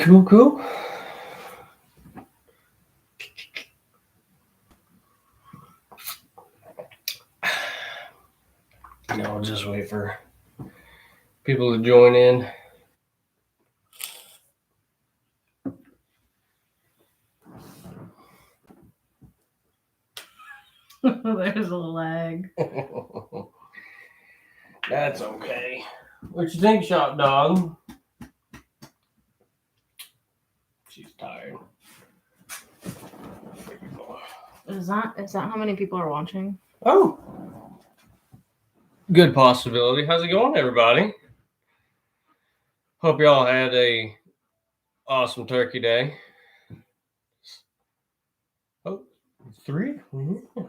Cool. I'll just wait for people to join in. There's a lag. That's okay. What you think, Shop Dog? She's tired. Is that how many people are watching? Oh, good possibility. How's it going, everybody? Hope y'all had a awesome Turkey Day. Oh, 3? Mm-hmm.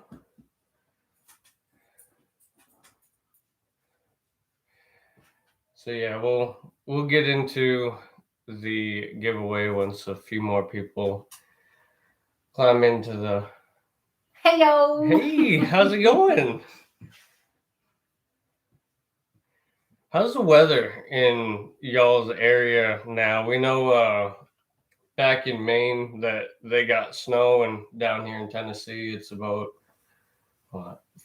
So yeah, we'll get into the giveaway once a few more people climb into the. Hey yo! Hey, how's it going? How's the weather in y'all's area now? We know back in Maine that they got snow, and down here in Tennessee it's about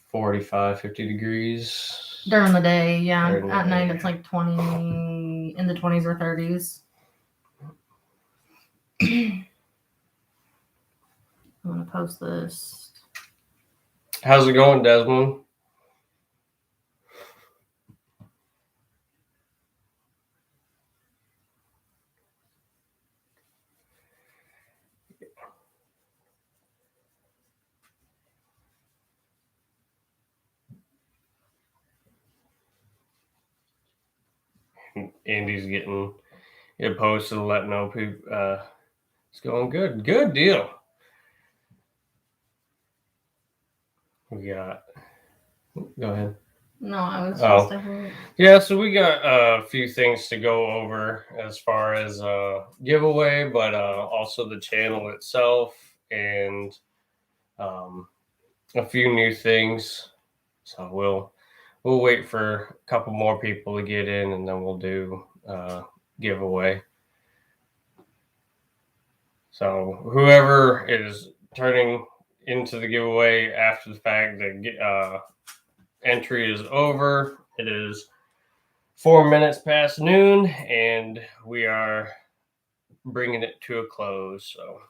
45, 50 degrees. During the day, yeah. During the At night day. it's like 20, in the 20s or 30s. I'm gonna post this. How's it going, Desmond? Andy's getting it posted to let know people it's going good. Good deal. We got. Go ahead. No, I was just saying. Yeah, so we got a few things to go over as far as giveaway, but also the channel itself and a few new things. So we'll wait for a couple more people to get in, and then we'll do giveaway. So whoever is turning into the giveaway after the fact, the entry is over. It is 4 minutes past noon, and we are bringing it to a close. So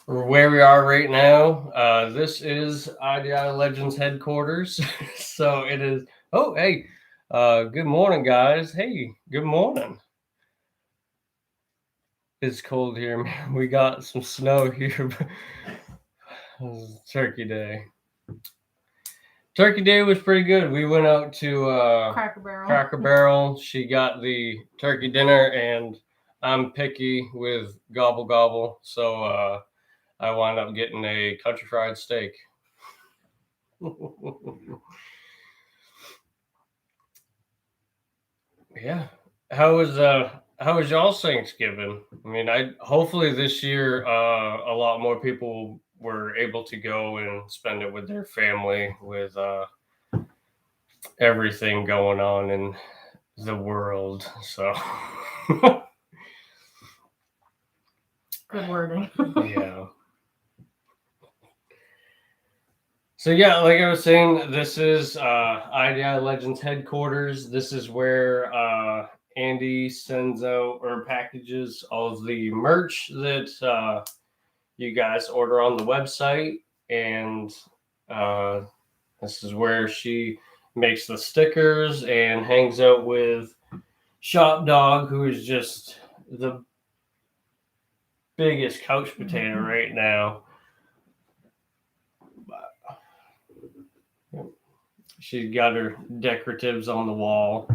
where we are right now, this is I.D.I Legends headquarters. So it is. Oh, hey, good morning, guys. Hey, good morning. It's cold here, man. We got some snow here. Turkey Day. Turkey Day was pretty good. We went out to Cracker Barrel. She got the turkey dinner, and I'm picky with gobble gobble, so I wound up getting a country fried steak. Yeah. How was y'all's Thanksgiving? I mean, hopefully this year a lot more people were able to go and spend it with their family with everything going on in the world. So Good wording. Yeah. So yeah, like I was saying, this is I.D.I Legends headquarters. This is where Andy sends out or packages all of the merch that you guys order on the website, and this is where she makes the stickers and hangs out with Shop Dog, who is just the biggest couch potato right now. She's got her decoratives on the wall.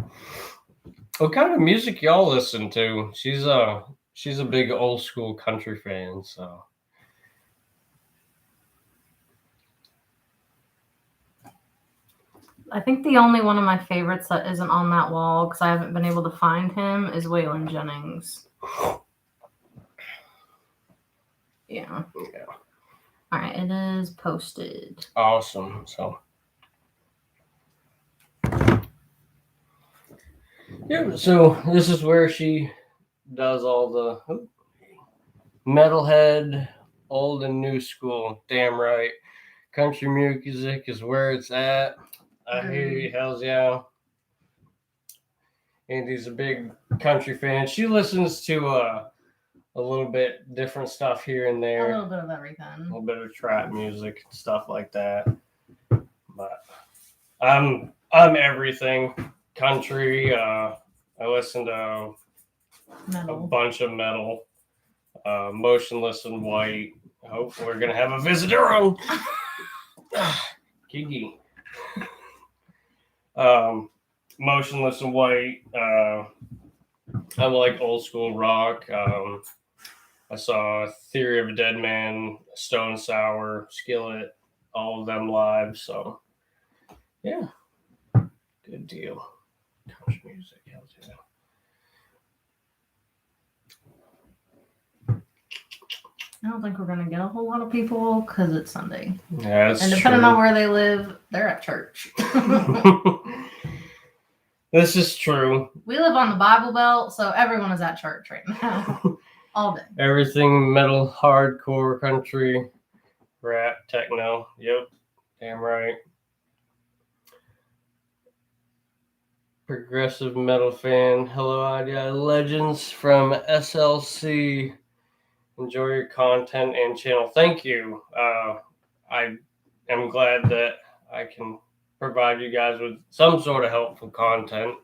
What kind of music y'all listen to? She's a big old school country fan, so. I think the only one of my favorites that isn't on that wall, because I haven't been able to find him, is Waylon Jennings. Yeah. All right, it is posted. Awesome. So Yeah, so this is where she does all the metalhead, old and new school. Damn right. Country music is where it's at. I hear you, hells yeah. Andy's a big country fan. She listens to a little bit different stuff here and A there. little bit of everything. A little bit of trap music, stuff like that. But I'm everything country. I listen to a bunch of metal. Motionless in White. Oh, we're gonna have a visitor on. Kiki. Motionless in White. I like old school rock. I saw Theory of a Dead Man, Stone Sour, Skillet, all of them live. So, yeah, good deal. Country music, hells yeah. I don't think we're gonna get a whole lot of people because it's Sunday. Yeah, that's and depending true. on where they live, they're at church. This is true. We live on the Bible Belt, so everyone is at church right now, all day. Everything metal, hardcore, country, rap, techno. Yep, damn right. Progressive metal fan. Hello, I.D.I Legends from SLC. Enjoy your content and channel. Thank you. I am glad that I can provide you guys with some sort of helpful content.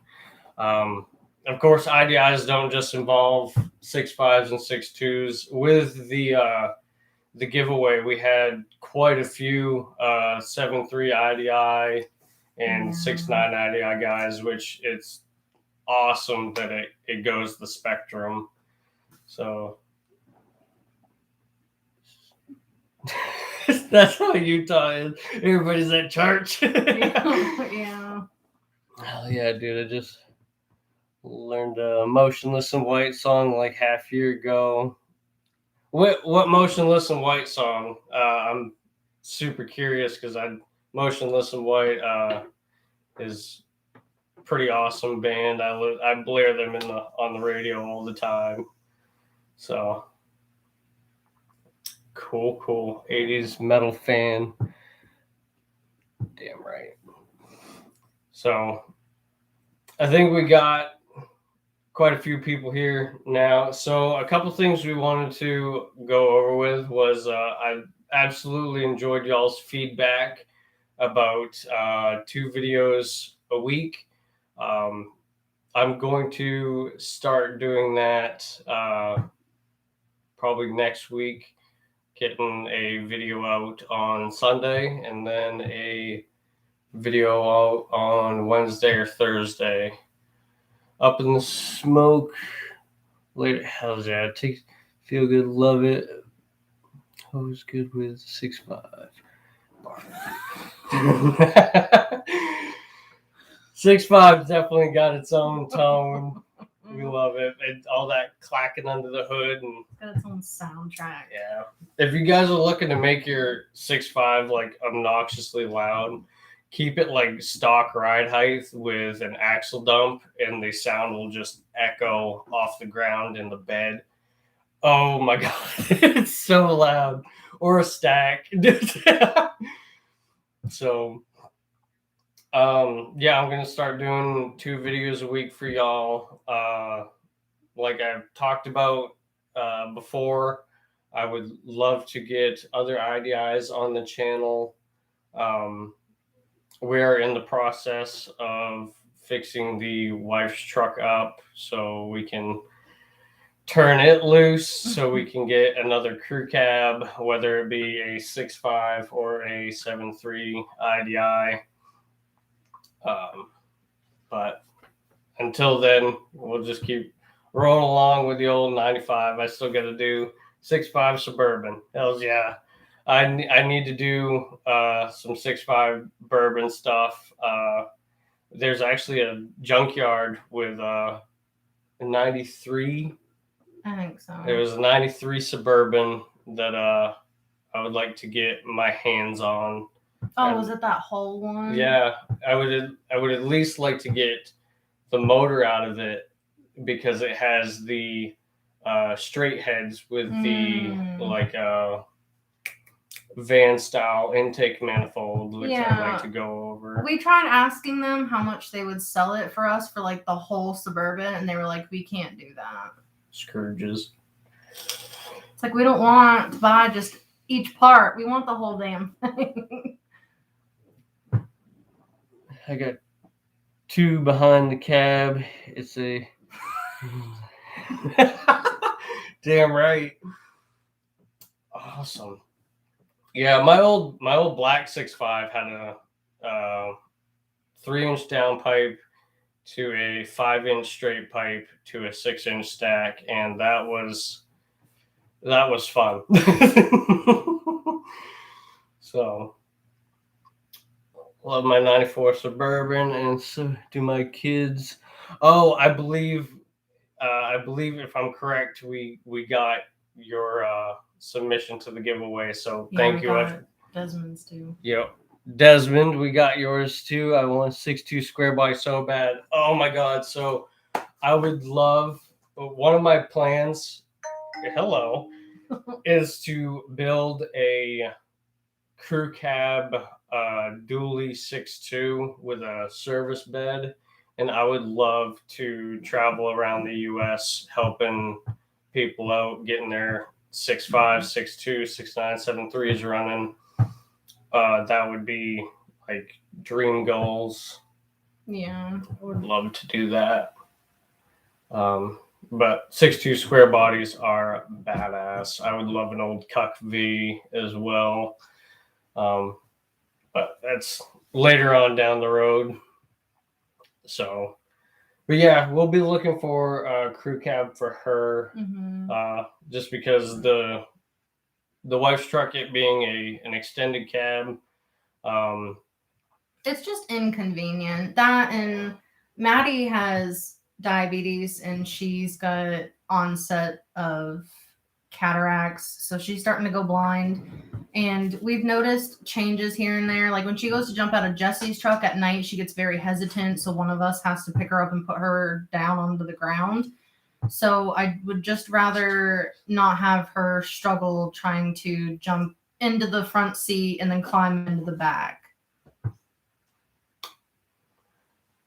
Of course, IDIs don't just involve 6.5s and 6.2s. With the giveaway, we had quite a few 7.3 IDI and 6.9 IDI guys, which it's awesome that it goes the spectrum. So that's how Utah is. Everybody's at church. Yeah. Hell yeah, dude. I just learned a Motionless in White song like half year ago. What Motionless in White song? I'm super curious because Motionless in White is pretty awesome band. I blare them on the radio all the time. So cool 80s metal fan. Damn right. So I think we got quite a few people here now. So a couple things we wanted to go over with was I absolutely enjoyed y'all's feedback about 2 videos a week. I'm going to start doing that probably next week, getting a video out on Sunday and then a video out on Wednesday or Thursday. Up in the Smoke later. Hell's yeah, feel good, love it. Always good with 6.5. 6.5 definitely got its own tone. We love it. And all that clacking under the hood and it's got its own soundtrack. Yeah. If you guys are looking to make your 6.5 like obnoxiously loud, keep it like stock ride height with an axle dump, and the sound will just echo off the ground in the bed. Oh my god, it's so loud. Or a stack. So yeah, I'm gonna start doing 2 videos a week for y'all. Like I've talked about before, I would love to get other IDIs on the channel. We're in the process of fixing the wife's truck up so we can turn it loose so we can get another crew cab, whether it be a 6.5 or a 7.3 IDI. But until then, we'll just keep rolling along with the old 95. I still got to do 6.5 Suburban. Hells yeah. I need to do some 6.5 bourbon stuff. There's actually a junkyard with a 93. I think so. There was a 93 Suburban that I would like to get my hands on. Oh, was it that whole one? Yeah, I would at least like to get motor out of it because it has the straight heads with the like van style intake manifold, which I'd like to go over. We tried asking them how much they would sell it for us for like the whole Suburban, and they were like, we can't do that. Scrooges. It's like, we don't want to buy just each part. We want the whole damn thing. I got 2 behind the cab. It's a damn right. Awesome. Yeah, my old black 6.5 had a 3-inch downpipe to a 5-inch straight pipe to a 6-inch stack, and that was fun. So, love my '94 Suburban, and so do my kids. Oh, I believe if I'm correct, we got your submission to the giveaway. So thank you. Desmond's too. Yep. Desmond, we got yours too. I want 6'2" square body so bad. Oh my God. So I would love, one of my plans, hello, is to build a crew cab dually 6'2" with a service bed. And I would love to travel around the U.S. helping people out, getting their 6'5", 6'2", 6'9", 7'3" running. That would be like dream goals. Yeah, I would love to do that. But 6'2" square bodies are badass. I would love an old Cuck V as well. But that's later on down the road. So, but yeah, we'll be looking for a crew cab for her. Just because the wife's truck, it being an extended cab, it's just inconvenient. That, and Maddie has diabetes and she's got onset of cataracts, so she's starting to go blind. And we've noticed changes here and there. Like when she goes to jump out of Jesse's truck at night, she gets very hesitant, so one of us has to pick her up and put her down onto the ground. So I would just rather not have her struggle trying to jump into the front seat and then climb into the back.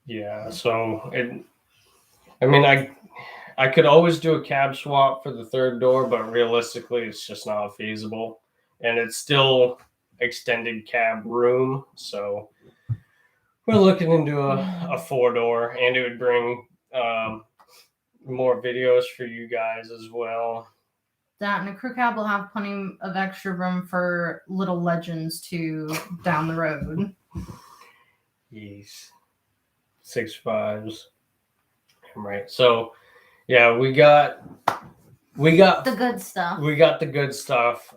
Yeah, so I could always do a cab swap for the third door, but realistically, it's just not feasible. And it's still extended cab room, so we're looking into a 4-door, and it would bring more videos for you guys as well. That, and a crew cab will have plenty of extra room for little legends too down the road. Yes. 6.5s. Right. So yeah, we got the good stuff. We got the good stuff.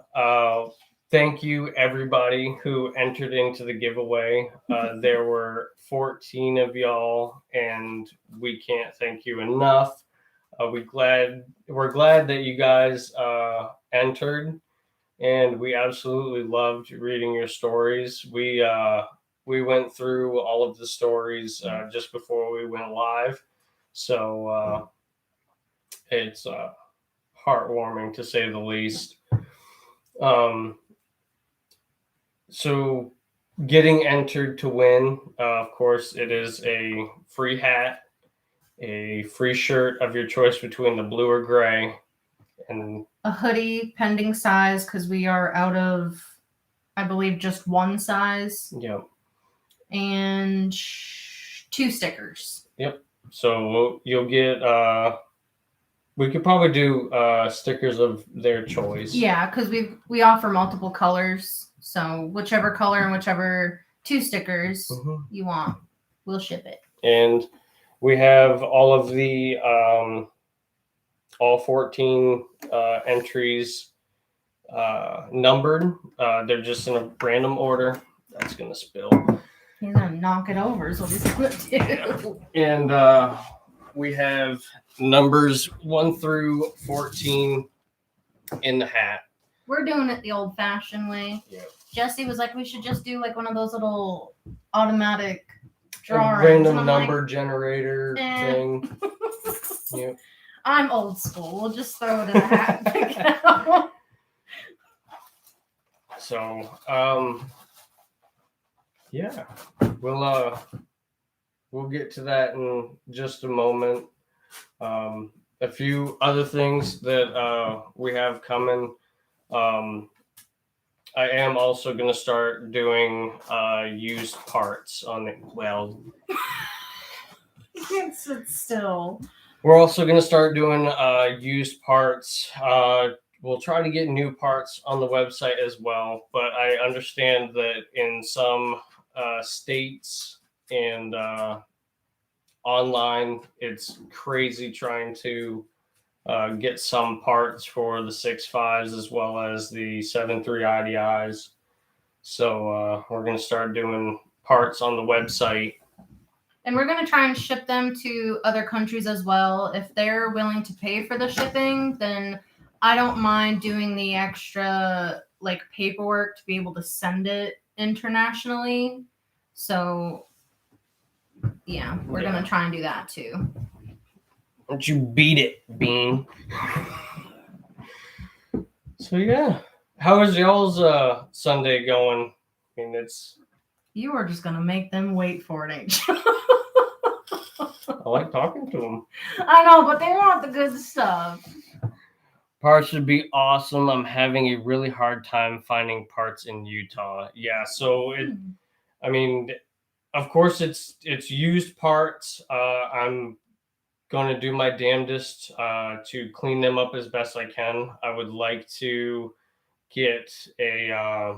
Thank you everybody who entered into the giveaway. There were 14 of y'all, and we can't thank you enough. We're glad that you guys entered, and we absolutely loved reading your stories. We went through all of the stories just before we went live, so it's heartwarming to say the least. So getting entered to win, of course, it is a free hat, a free shirt of your choice between the blue or gray, and a hoodie pending size because we are out of, I believe, just one size. Yep. And 2 stickers. Yep. So you'll get we could probably do stickers of their choice. Yeah, because we offer multiple colors. So whichever color and whichever 2 stickers you want, we'll ship it. And we have all of the all 14 entries numbered. They're just in a random order. That's gonna spill. He's gonna knock it over is what he's gonna do. And we have numbers 1 through 14 in the hat. We're doing it the old-fashioned way. Yep. Jesse was like, we should just do like one of those little automatic drawings. random and I'm number like, generator thing. Yep. I'm old school. We'll just throw it in the hat. and pick it out. So, yeah, we'll get to that in just a moment. A few other things that we have coming. I am also going to start doing used parts on it. Well, You can't sit still. we're also going to start doing used parts. We'll try to get new parts on the website as well, but I understand that in some states and online, it's crazy trying to get some parts for the 6.5s as well as the 7.3 I.D.Is. So we're going to start doing parts on the website. And we're going to try and ship them to other countries as well. If they're willing to pay for the shipping, then I don't mind doing the extra like paperwork to be able to send it internationally. So yeah, we're going to try and do that too. Don't you beat it, Bean. So yeah, how is y'all's Sunday going? I mean, You are just going to make them wait for it, ain't you? I like talking to them. I know, but they want the good stuff. Parts should be awesome. I'm having a really hard time finding parts in Utah. Yeah, so I mean, of course it's used parts. I'm going to do my damnedest to clean them up as best I can. I would like to get a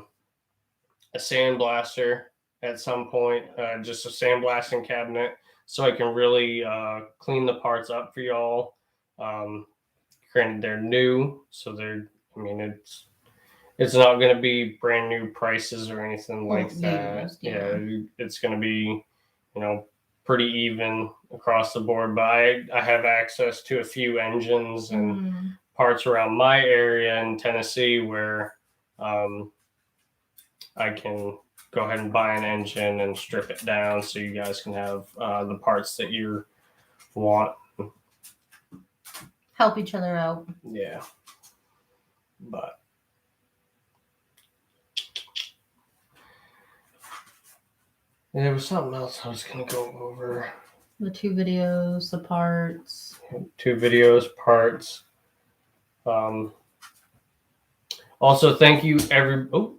sandblaster at some point, just a sandblasting cabinet, so I can really clean the parts up for y'all. Granted, they're new, so they're. I mean, it's not going to be brand new prices or anything like that. Yeah, it's going to be, pretty even across the board. But I have access to a few engines and parts around my area in Tennessee where I can go ahead and buy an engine and strip it down so you guys can have the parts that you want. Help each other out. Yeah. But there was something else I was going to go over. The 2 videos, the parts. 2 videos, parts. Also, thank you, Oh,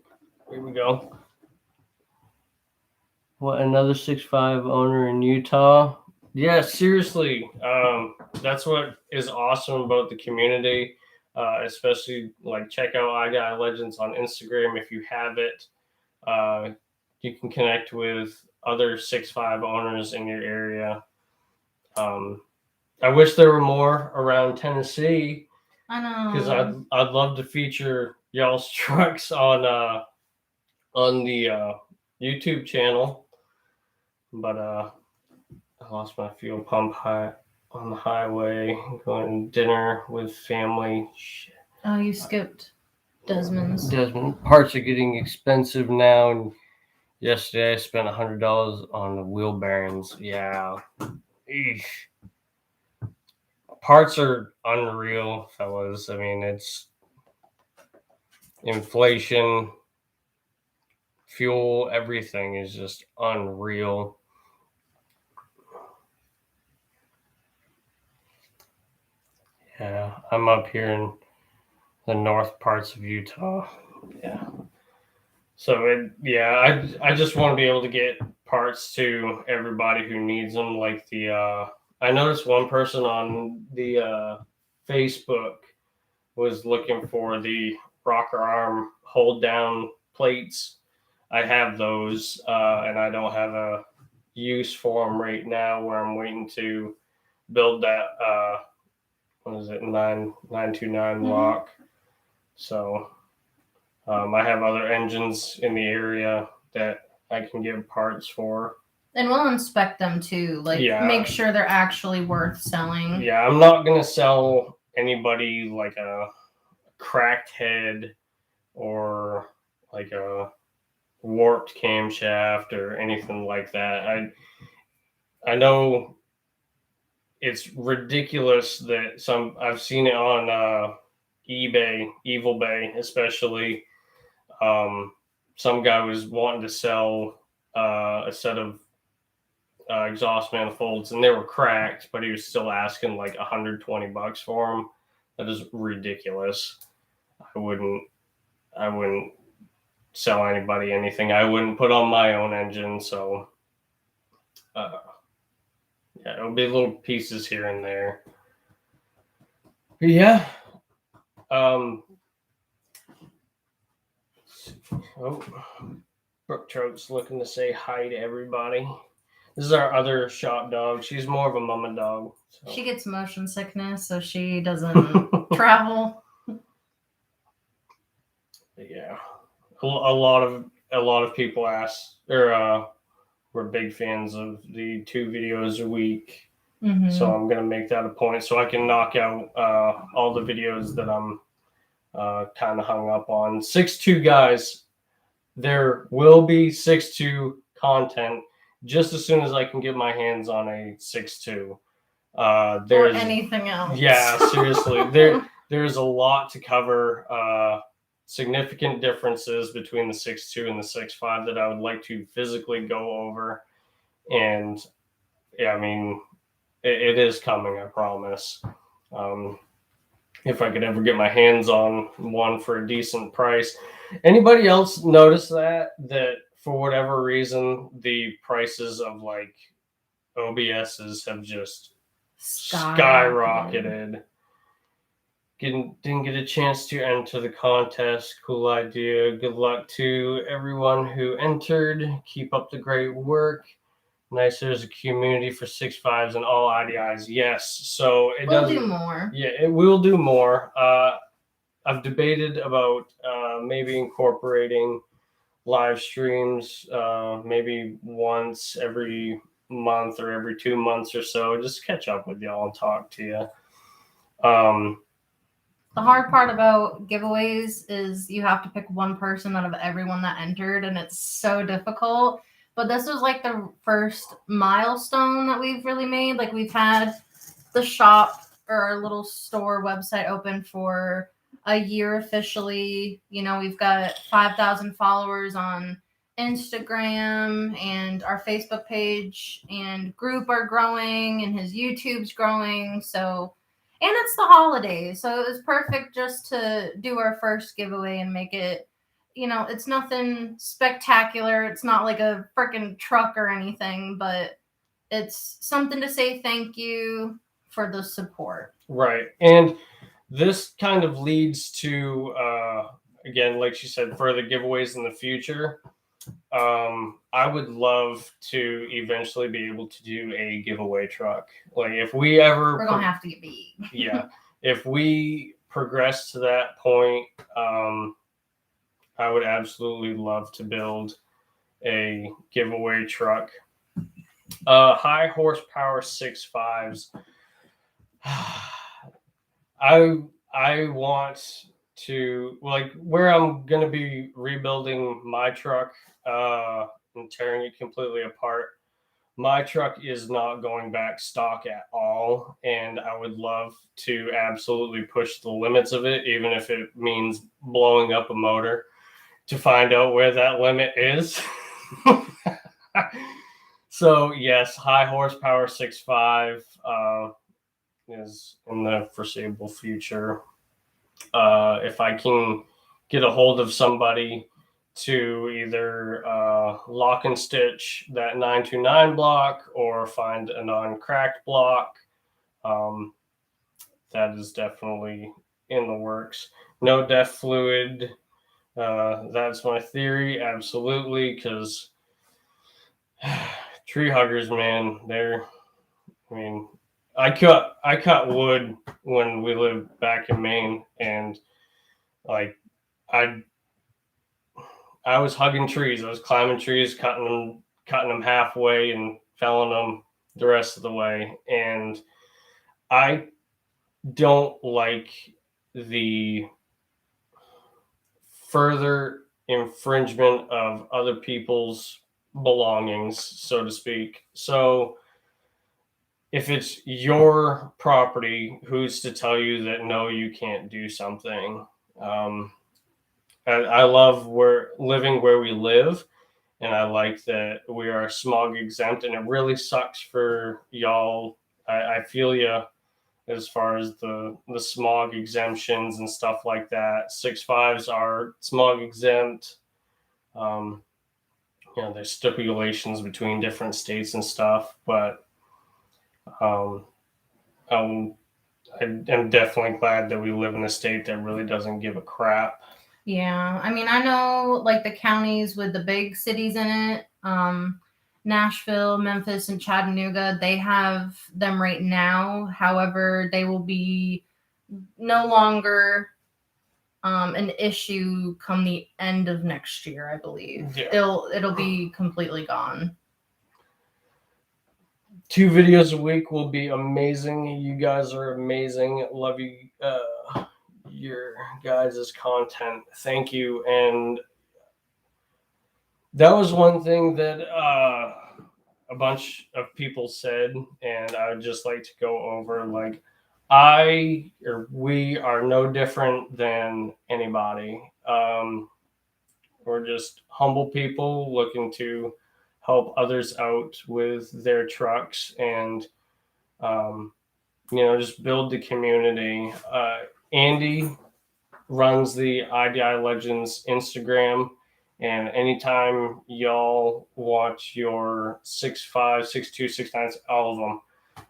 here we go. What, another 6.5 owner in Utah? Yeah, seriously. That's what is awesome about the community, especially like check out I.D.I Legends on Instagram if you have it. You can connect with other 6.5 owners in your area. I wish there were more around Tennessee. I know, because I'd love to feature y'all's trucks on the YouTube channel, but I lost my fuel pump on the highway going to dinner with family. Shit. Oh, you skipped Desmond's. Desmond, parts are getting expensive now, and yesterday I spent $100 on the wheel bearings. Yeah. Eesh. Parts are unreal, fellas. I mean, it's inflation, fuel, everything is just unreal. Yeah, I'm up here in the north parts of Utah. Yeah. So I just want to be able to get parts to everybody who needs them. Like I noticed one person on the Facebook was looking for the rocker arm hold down plates. I have those, and I don't have a use for them right now. Where I'm waiting to build that. What is it? 929 lock. So I have other engines in the area that I can give parts for. And we'll inspect them too. Make sure they're actually worth selling. Yeah, I'm not gonna sell anybody like a cracked head or like a warped camshaft or anything like that. I know it's ridiculous that I've seen it on eBay, Evil Bay, especially. Some guy was wanting to sell a set of exhaust manifolds, and they were cracked, but he was still asking like $120 for them. That is ridiculous. I wouldn't. I wouldn't sell anybody anything I wouldn't put on my own engine. So, yeah, it'll be little pieces here and there. But yeah. Oh, Brooke Trout's looking to say hi to everybody. This is our other shop dog. She's more of a mama dog. So. She gets motion sickness, so she doesn't travel. Yeah, a lot of people ask or we're big fans of the 2 videos a week. Mm-hmm. So I'm gonna make that a point so I can knock out all the videos that I'm kind of hung up on. 6'2" guys. There will be 6'2" content just as soon as I can get my hands on a 6'2". There's or anything else. Yeah, seriously. There's a lot to cover. Significant differences between the 6'2" and the 6'5" that I would like to physically go over. And yeah, I mean, it is coming, I promise. If I could ever get my hands on one for a decent price. Anybody else notice that for whatever reason, the prices of like OBSs have just skyrocketed. Didn't get a chance to enter the contest. Cool idea. Good luck to everyone who entered. Keep up the great work. Nice, there's a community for 6'5s and all I.D.Is. Yes, so we'll do more. Yeah, it will do more. I've debated about maybe incorporating live streams, maybe once every month or every 2 months or so. Just catch up with y'all and talk to you. The hard part about giveaways is you have to pick one person out of everyone that entered, and it's so difficult. But this was like the first milestone that we've really made. Like we've had the shop or our little store website open for a year officially. You know, we've got 5,000 followers on Instagram, and our Facebook page and group are growing, and his YouTube's growing. So, and it's the holidays, so it was perfect just to do our first giveaway and make it, you know, it's nothing spectacular. It's not like a freaking truck or anything, but it's something to say thank you for the support. Right. And this kind of leads to, again, like she said, further giveaways in the future. I would love to eventually be able to do a giveaway truck. Like if we ever... We're going to have to get big. Yeah. If we progress to that point, I would absolutely love to build a giveaway truck. High horsepower 6.5s. I want to, like, where I'm gonna be rebuilding my truck and tearing it completely apart. My truck is not going back stock at all, and I would love to absolutely push the limits of it, even if it means blowing up a motor, to find out where that limit is. So yes, high horsepower 6.5 is in the foreseeable future. If I can get a hold of somebody to either lock and stitch that 929 block or find a non-cracked block, that is definitely in the works. No DEF fluid. That's my theory, absolutely, because tree huggers, man, I mean, I cut wood when we lived back in Maine, and like I was hugging trees. I was climbing trees, cutting them halfway and felling them the rest of the way. And I don't like the further infringement of other people's belongings, so to speak. So if it's your property, who's to tell you that no, you can't do something? I love living where we live, and I like that we are smog exempt. And it really sucks for y'all. I feel you as far as the smog exemptions and stuff like that. 6.5s are smog exempt. There's stipulations between different states and stuff, but um, I'm definitely glad that we live in a state that really doesn't give a crap. Yeah, I mean, I know like the counties with the big cities in it, Nashville, Memphis, and Chattanooga, they have them right now. However, they will be no longer an issue come the end of next year, I believe. Yeah. It'll be completely gone. 2 videos a week will be amazing. You guys are amazing. Love you, your guys' content. Thank you. And that was one thing that a bunch of people said, and I would just like to go over. Like, we are no different than anybody. We're just humble people looking to help others out with their trucks and just build the community. Andy runs the I.D.I Legends Instagram, and anytime y'all watch your 6.5, 6.2, 6.9, all of them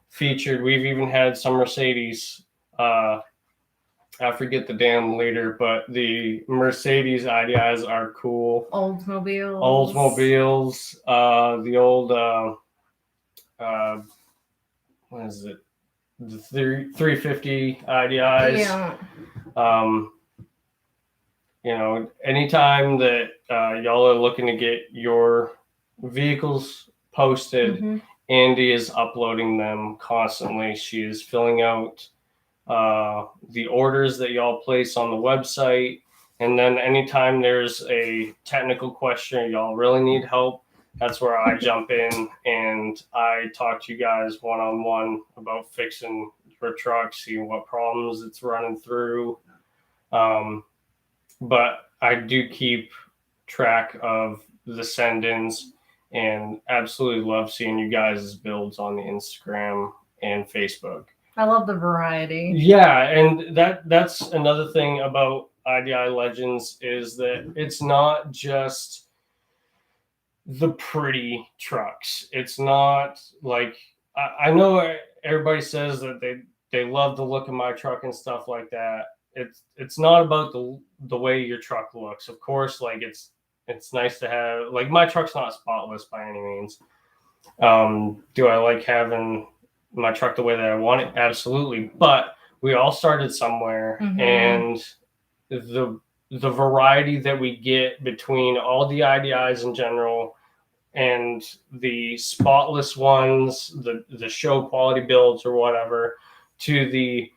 featured. We've even had some Mercedes. I forget the damn leader, but the Mercedes I.D.Is are cool. Oldsmobiles. The old what is it? The 350 I.D.Is. Yeah. Anytime that y'all are looking to get your vehicles posted, Andy is uploading them constantly. She is filling out the orders that y'all place on the website. And then anytime there's a technical question, y'all really need help, that's where I jump in and I talk to you guys one-on-one about fixing your truck, seeing what problems it's running through. But I do keep track of the send-ins and absolutely love seeing you guys' builds on the Instagram and Facebook. I love the variety. Yeah, and that's another thing about I.D.I Legends is that it's not just the pretty trucks. It's not like I know everybody says that they love the look of my truck and stuff like that. It's not about the way your truck looks. Of course, like it's nice to have, like, my truck's not spotless by any means. Do I like having my truck the way that I want it? Absolutely. But we all started somewhere, and the variety that we get between all the I.D.Is in general and the spotless ones, the show quality builds or whatever, to the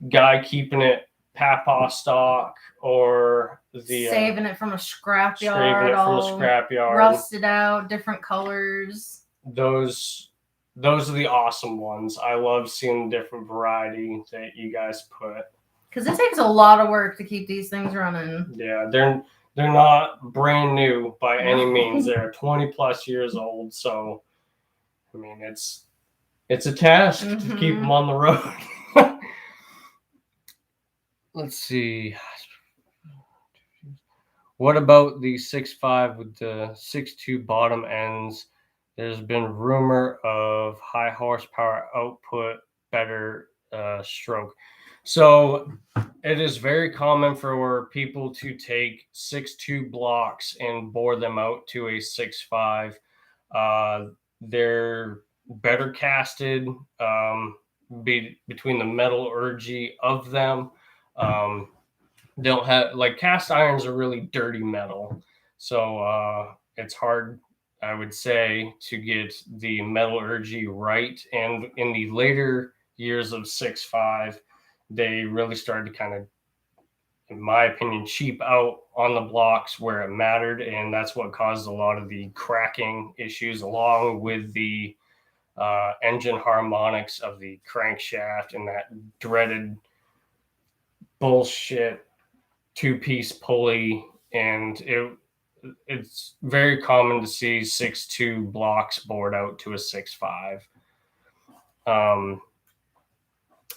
guy keeping it Papa stock or the saving it from a scrapyard, rusted out, different colors. Those are the awesome ones. I love seeing the different variety that you guys put. Because it takes a lot of work to keep these things running. Yeah, they're not brand new by any means. They're 20 plus years old. So, I mean, it's a task to keep them on the road. Let's see. What about the 6.5 with the 6.2 bottom ends? There's been rumor of high horsepower output, better stroke. So it is very common for people to take 6.2 blocks and bore them out to a 6.5. They're better casted between the metallurgy of them. They don't have, like, cast irons are really dirty metal. So it's hard, I would say, to get the metallurgy right. And in the later years of 6.5, they really started to kind of, in my opinion, cheap out on the blocks where it mattered. And that's what caused a lot of the cracking issues, along with the engine harmonics of the crankshaft and that dreaded bullshit 2-piece pulley, and it's very common to see 6.2 blocks bored out to a 6.5.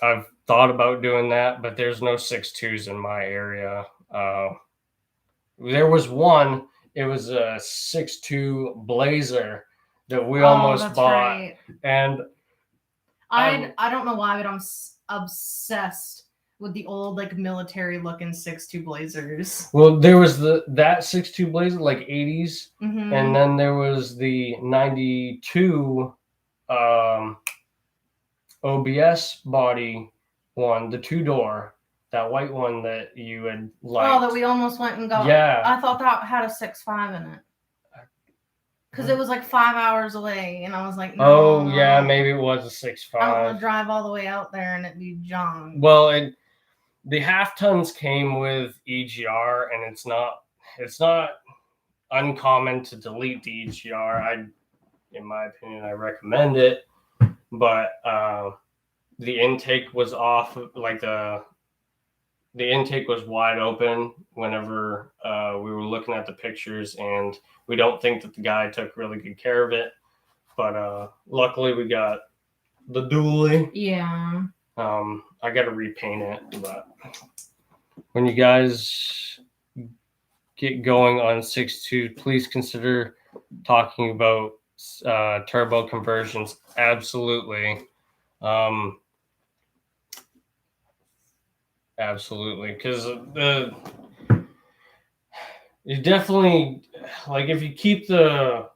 I've thought about doing that, but there's no 6.2s in my area. There was one. It was a 6.2 Blazer that we almost bought, right. and I don't know why, but I'm obsessed with the old like military looking 6.2 Blazers. Well, there was that 6.2 Blazer, like 80s, mm-hmm. and then there was the 92 OBS body one, the 2-door, that white one that you had liked. Oh, that we almost went and got. Yeah. I thought that had a 6.5 in it. Because it was like 5 hours away, and I was like, no. Oh, yeah, maybe it was a 6.5. I don't want to drive all the way out there and it be junk. Well, the half tons came with EGR, and it's not uncommon to delete the EGR. In my opinion, I recommend it, but the intake was off, like the intake was wide open whenever we were looking at the pictures, and we don't think that the guy took really good care of it. But luckily we got the dually. Yeah. I got to repaint it, but when you guys get going on 6.2, please consider talking about turbo conversions. Absolutely. Absolutely, because you definitely, like, if you keep the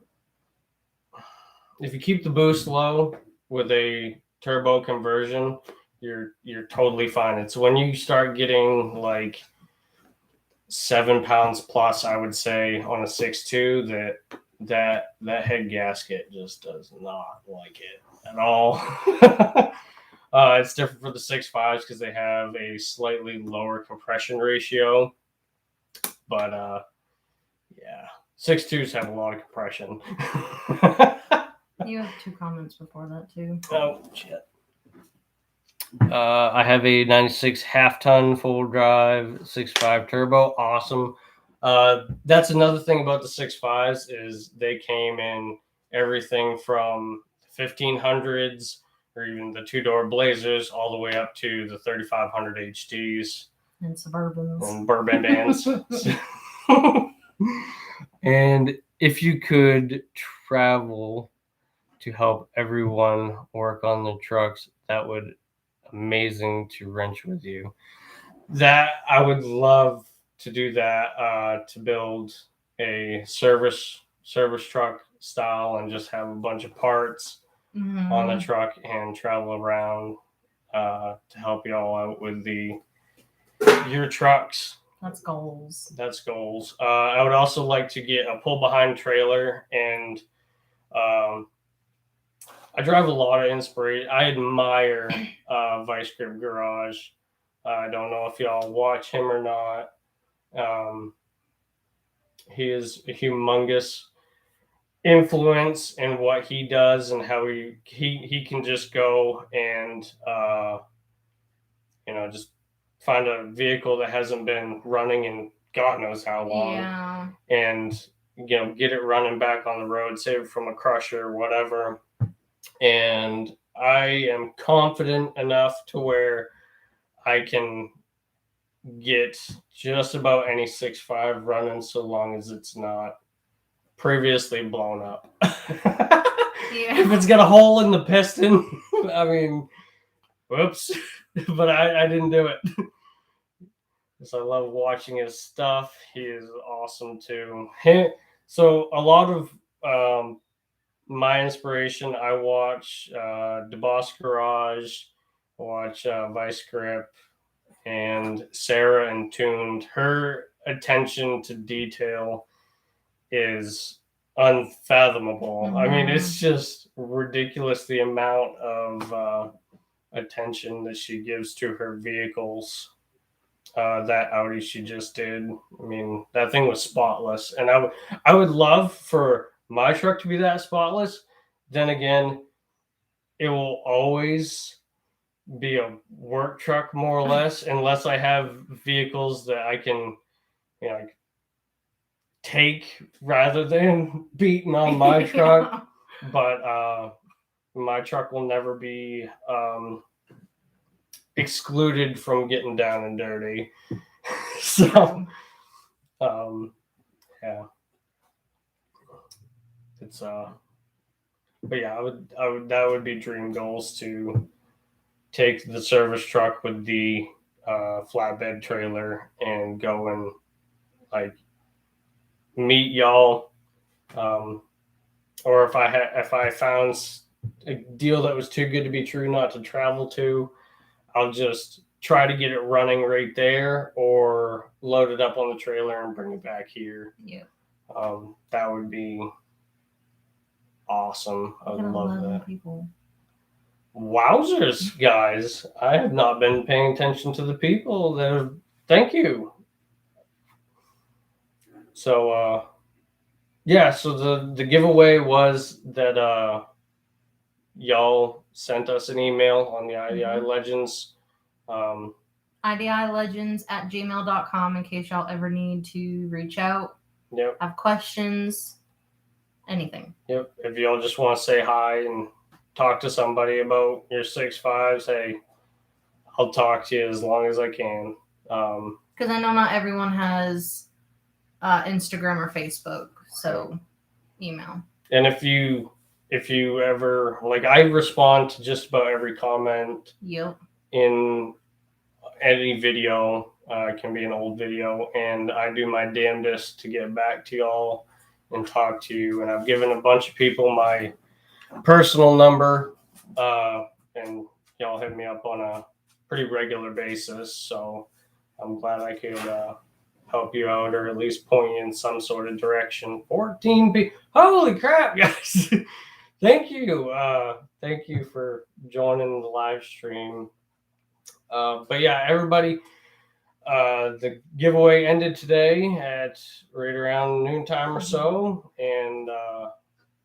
boost low with a turbo conversion, you're totally fine. It's when you start getting like 7 pounds plus, I would say, on a 6.2 that head gasket just does not like it at all. It's different for the 6.5s because they have a slightly lower compression ratio, but yeah, 6.2s have a lot of compression. You have 2 comments before that too. Oh shit. I have a 96 half-ton full drive 6.5 turbo. Awesome. That's another thing about the 6.5s is they came in everything from 1500s or even the 2-door Blazers all the way up to the 3500 HDs and Suburbans and Bourbon bands. And if you could travel to help everyone work on the trucks, that would amazing to wrench with you. That I would love to do that, to build a service truck style and just have a bunch of parts on the truck and travel around to help you all out with your trucks. That's goals. I would also like to get a pull behind trailer, and I drive a lot of inspiration. I admire Vice Grip Garage. I don't know if y'all watch him or not. He is a humongous influence in what he does and how he can just go and just find a vehicle that hasn't been running in God knows how long, and get it running back on the road, save it from a crusher or whatever. And I am confident enough to where I can get just about any 6.5 running, so long as it's not previously blown up. If it's got a hole in the piston, I mean, whoops. But I didn't do it. Because I love watching his stuff. He is awesome too. So a lot of my inspiration, I watch DeBoss Garage, watch Vice Grip, and Sarah and Tuned. Her attention to detail is unfathomable. I mean, it's just ridiculous the amount of attention that she gives to her vehicles. That Audi she just did, I mean, that thing was spotless, and I would love for my truck to be that spotless. Then again, it will always be a work truck more or less, unless I have vehicles that I can, like, take rather than beating on my truck. But my truck will never be excluded from getting down and dirty. So yeah, it's but yeah, I would that would be dream goals, to take the service truck with the flatbed trailer and go and, like, meet y'all, or if I found a deal that was too good to be true not to travel to, I'll just try to get it running right there, or load it up on the trailer and bring it back here. Yeah. That would be awesome. I would love that. People. Wowzers, guys! I have not been paying attention to the people that have. Thank you. So yeah, so the giveaway was that y'all sent us an email on the I.D.I Legends. I.D.I Legends at gmail.com in case y'all ever need to reach out. Yep. Have questions, anything. Yep. If y'all just want to say hi and talk to somebody about your 6.5s, hey, I'll talk to you as long as I can. Because I know not everyone has Instagram or Facebook, so email. And if you ever, like, I respond to just about every comment. Yep. In any video, it can be an old video, and I do my damnedest to get back to y'all and talk to you. And I've given a bunch of people my personal number, and y'all hit me up on a pretty regular basis. So I'm glad I could help you out, or at least point you in some sort of direction. 14 people. Holy crap, guys. Thank you. Thank you for joining the live stream. But yeah, everybody, the giveaway ended today at right around noontime or so. And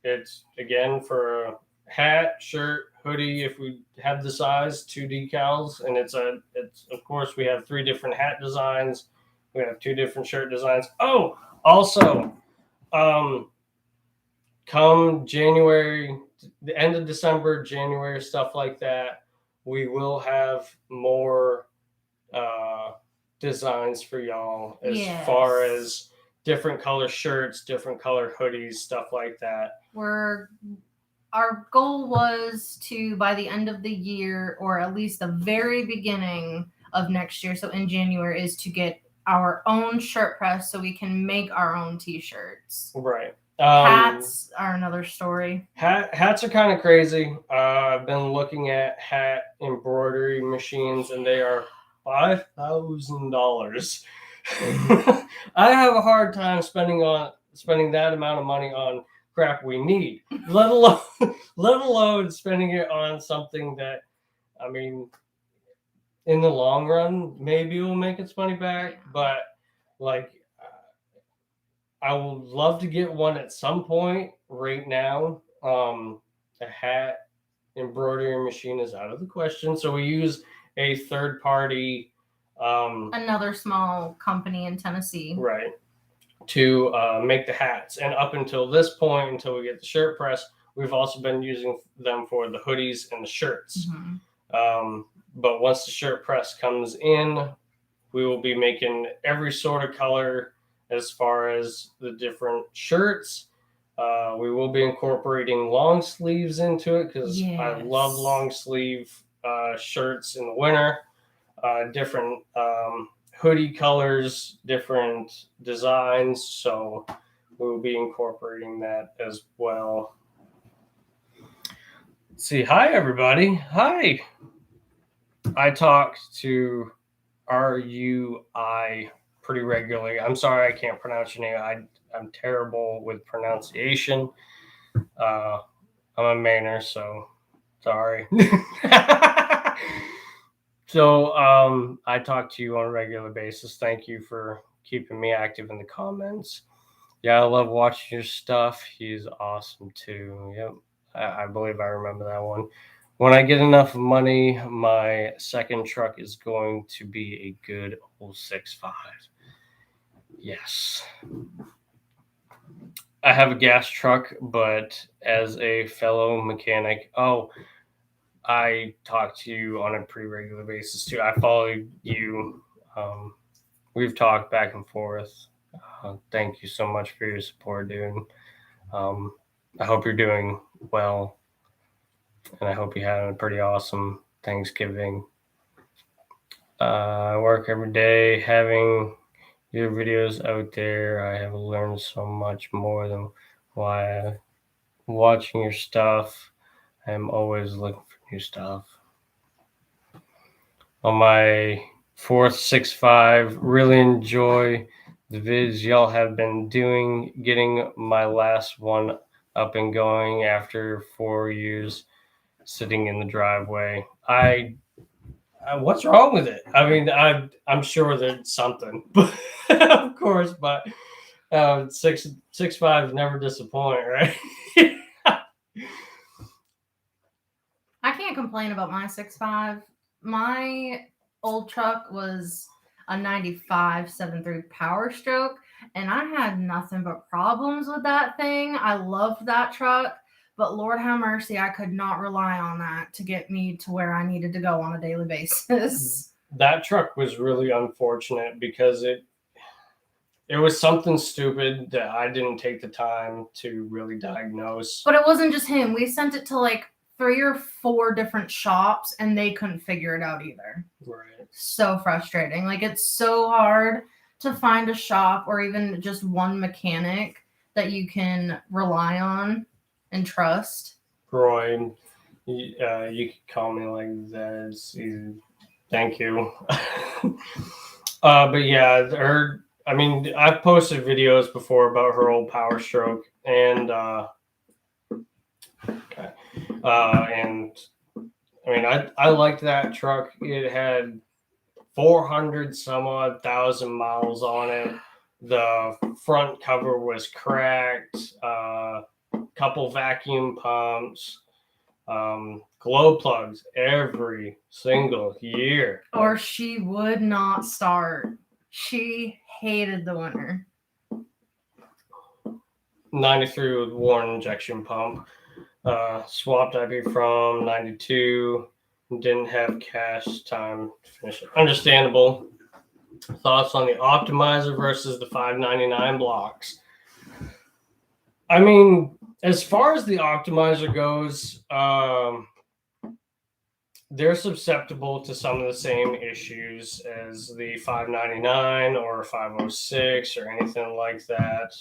it's, again, for a hat, shirt, hoodie, if we have the size, 2 decals. And it's of course, we have 3 different hat designs. We have 2 different shirt designs. Oh, also, come January, the end of December, January, stuff like that, we will have more designs for y'all, as far as different color shirts, different color hoodies, stuff like that. Our goal was to, by the end of the year, or at least the very beginning of next year, so in January, is to get our own shirt press so we can make our own t-shirts. Right. Hats are another story. Hats are kind of crazy. I've been looking at hat embroidery machines, and they are $5,000. I have a hard time spending that amount of money on crap we need, let alone spending it on something that, I mean, in the long run, maybe it will make its money back. But, like, I would love to get one at some point. Right now, a hat embroidery machine is out of the question. So we use a third party, another small company in Tennessee, right, to make the hats. And up until this point, until we get the shirt press, we've also been using them for the hoodies and the shirts. But once the shirt press comes in, we will be making every sort of color as far as the different shirts. We will be incorporating long sleeves into it, because I love long sleeve shirts in the winter. Different hoodie colors, different designs. So we will be incorporating that as well. Let's see. Hi, everybody. Hi. I talk to RUI pretty regularly. I'm sorry I can't pronounce your name. I'm terrible with pronunciation. I'm a Mainer, so sorry. So I talk to you on a regular basis. Thank you for keeping me active in the comments. Yeah, I love watching your stuff. He's awesome too. Yep, I believe I remember that one. when I get enough money, my second truck is going to be a good old 6.5. Yes. I have a gas truck, but as a fellow mechanic, I talk to you on a pretty regular basis too. I follow you. We've talked back and forth. Thank you so much for your support, dude. I hope you're doing well, and I hope you had a pretty awesome Thanksgiving. I work every day having your videos out there. I have learned so much more than why watching your stuff. I'm always looking for new stuff. On my fourth 6.5, really enjoy the vids y'all have been doing, getting my last one up and going after 4 years sitting in the driveway. What's wrong with it? I mean, I'm sure there's something, but of course, but 6.5 never disappoint, right? I can't complain about my 6.5. My old truck was a 95 7.3 Power Stroke, and I had nothing but problems with that thing. I loved that truck, but Lord have mercy, I could not rely on that to get me to where I needed to go on a daily basis. That truck was really unfortunate because it was something stupid that I didn't take the time to really diagnose. But it wasn't just him. We sent it to like 3 or 4 different shops and they couldn't figure it out either. Right. So frustrating. Like, it's so hard to find a shop or even just one mechanic that you can rely on and trust. Roy, you could call me like that. It's easy. Thank you. But yeah, I've posted videos before about her old Power Stroke, and I liked that truck. It had 400 some odd thousand miles on it. The front cover was cracked. Couple vacuum pumps. Glow plugs every single year. Or she would not start. She hated the winter. 93 with worn injection pump. Swapped IP from 92. Didn't have cash time to finish it. Understandable. Thoughts on the optimizer versus the 599 blocks? I mean, as far as the optimizer goes, they're susceptible to some of the same issues as the 599 or 506 or anything like that.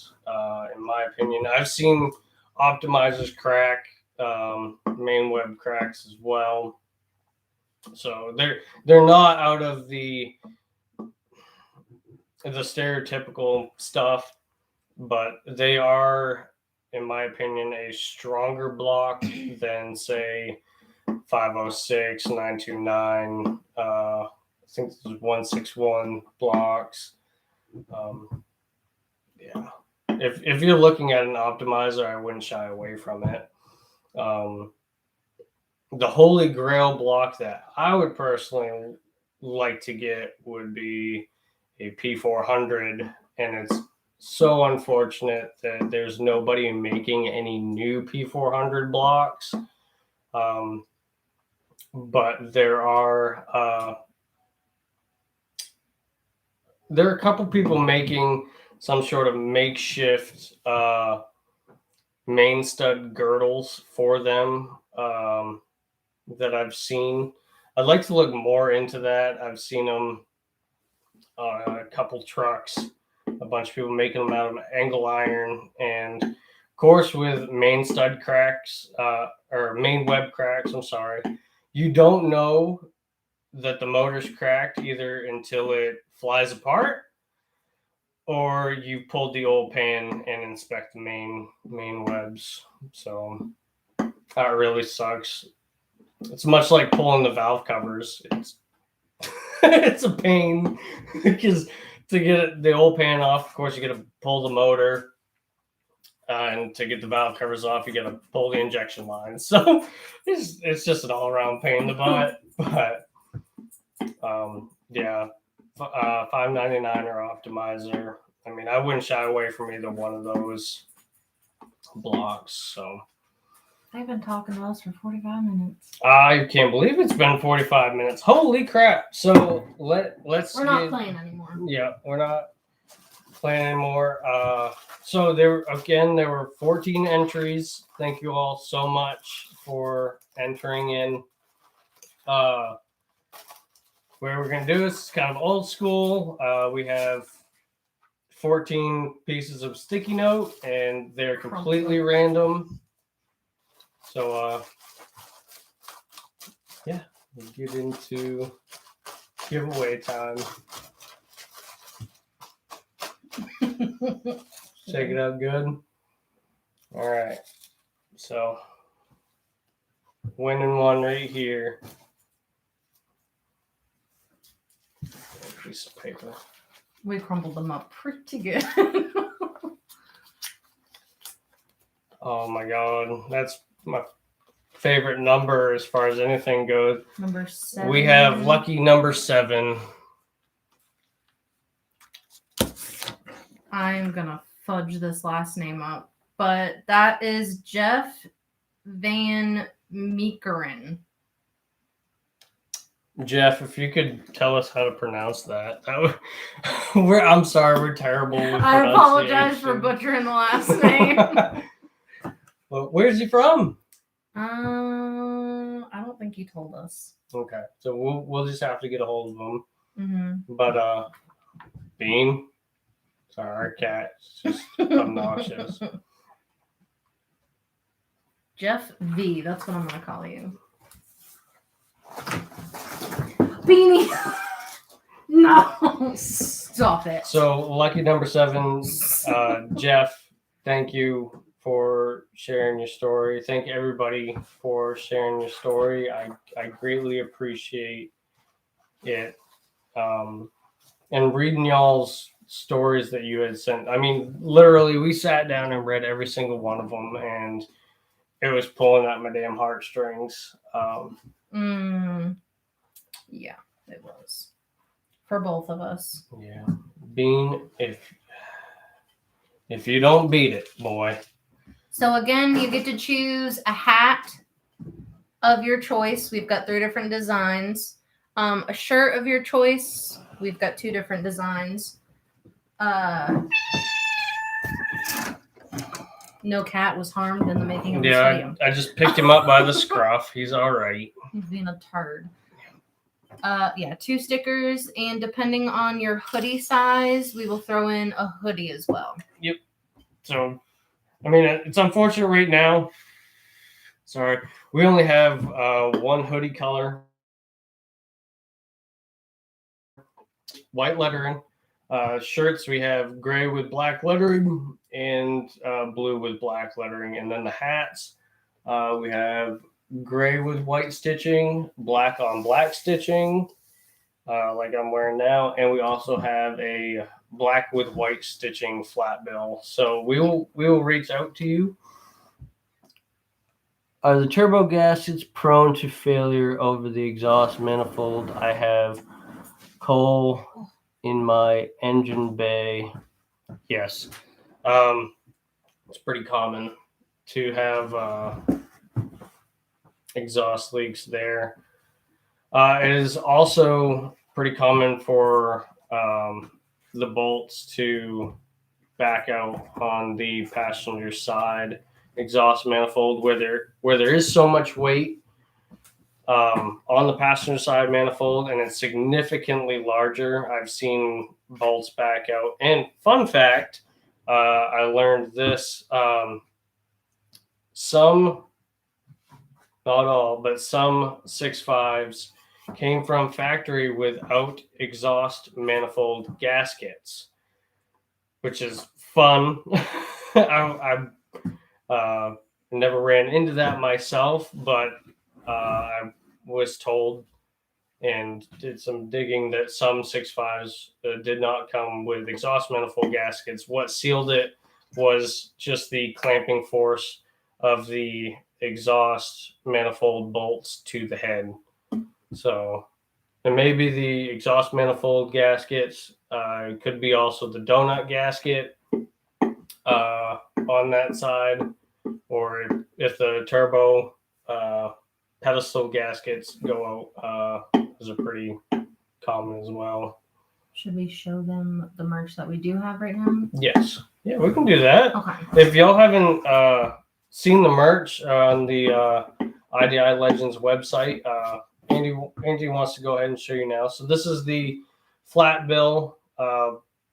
In my opinion, I've seen optimizers crack, main web cracks as well. So they're not out of the stereotypical stuff, but they are, in my opinion, a stronger block than, say, 506, 929, I think this is 161 blocks. Yeah. If you're looking at an optimizer, I wouldn't shy away from it. The holy grail block that I would personally like to get would be a P400, and it's so unfortunate that there's nobody making any new P400 blocks. But there are a couple people making some sort of makeshift main stud girdles for them that I've seen. I'd like to look more into that. I've seen them on a couple trucks, a bunch of people making them out of angle iron, and of course with main stud cracks or main web cracks, I'm sorry, you don't know that the motor's cracked either until it flies apart or you pulled the old pan and inspect the main webs. So that really sucks. It's much like pulling the valve covers. It's a pain because to get the old pan off, of course, you got to pull the motor. and to get the valve covers off, you got to pull the injection line. So it's just an all around pain in the butt. But yeah, $5.99 or Optimizer. I mean, I wouldn't shy away from either one of those blocks. So They've been talking to us for 45 minutes. I can't believe it's been 45 minutes. Holy crap! So let's. We're not playing anymore. Yeah, we're not playing anymore. So there were 14 entries. Thank you all so much for entering in. Where we're gonna do this is kind of old school. We have 14 pieces of sticky note, and they're completely random. So yeah, we'll get into giveaway time. Check it out good. All right. So winning one right here. A piece of paper. We crumbled them up pretty good. Oh my god, that's my favorite number as far as anything goes. Number 7. We have lucky number 7. I'm gonna fudge this last name up, but that is Jeff Van Meekeren. Jeff, if you could tell us how to pronounce that would, I'm sorry, we're terrible with I apologize for butchering the last name. Well, where's he from? I don't think he told us. Okay, so we'll just have to get a hold of him. Mm-hmm. But Bean, sorry, our cat's just obnoxious. Jeff V. That's what I'm gonna call you. Beanie. No, stop it. So lucky number 7, Jeff. Thank you for sharing your story. Thank everybody for sharing your story. I greatly appreciate it. And reading y'all's stories that you had sent. I mean, literally, we sat down and read every single one of them, and it was pulling at my damn heartstrings. Yeah, it was. For both of us. Yeah. Bean, if you don't beat it, boy. So again, you get to choose a hat of your choice. We've got 3 different designs. A shirt of your choice. We've got 2 different designs. No cat was harmed in the making of this video. I just picked him up by the scruff. He's all right. He's being a turd. 2 stickers, and depending on your hoodie size, we will throw in a hoodie as well. Yep. So, I mean, it's unfortunate right now. Sorry, we only have 1 hoodie color, white lettering. Shirts, we have gray with black lettering and blue with black lettering, and then the hats, we have gray with white stitching, black on black stitching, like I'm wearing now, and we also have a black with white stitching flat bill. So we will reach out to you. Are the turbo gaskets prone to failure over the exhaust manifold? I have coal in my engine bay. Yes. It's pretty common to have exhaust leaks there. It is also pretty common for the bolts to back out on the passenger side exhaust manifold where there is so much weight on the passenger side manifold, and it's significantly larger. I've seen bolts back out. And fun fact, I learned this, some, not all, but some 6.5s came from factory without exhaust manifold gaskets, which is fun. I never ran into that myself, but I was told and did some digging that some 6.5s did not come with exhaust manifold gaskets. What sealed it was just the clamping force of the exhaust manifold bolts to the head. So, and maybe the exhaust manifold gaskets, could be also the donut gasket on that side, or if the turbo pedestal gaskets go out, those are pretty common as well. Should we show them the merch that we do have right now? Yes. Yeah, we can do that. Okay. If y'all haven't seen the merch on the I.D.I Legends website, Andy wants to go ahead and show you now. So this is the flat bill,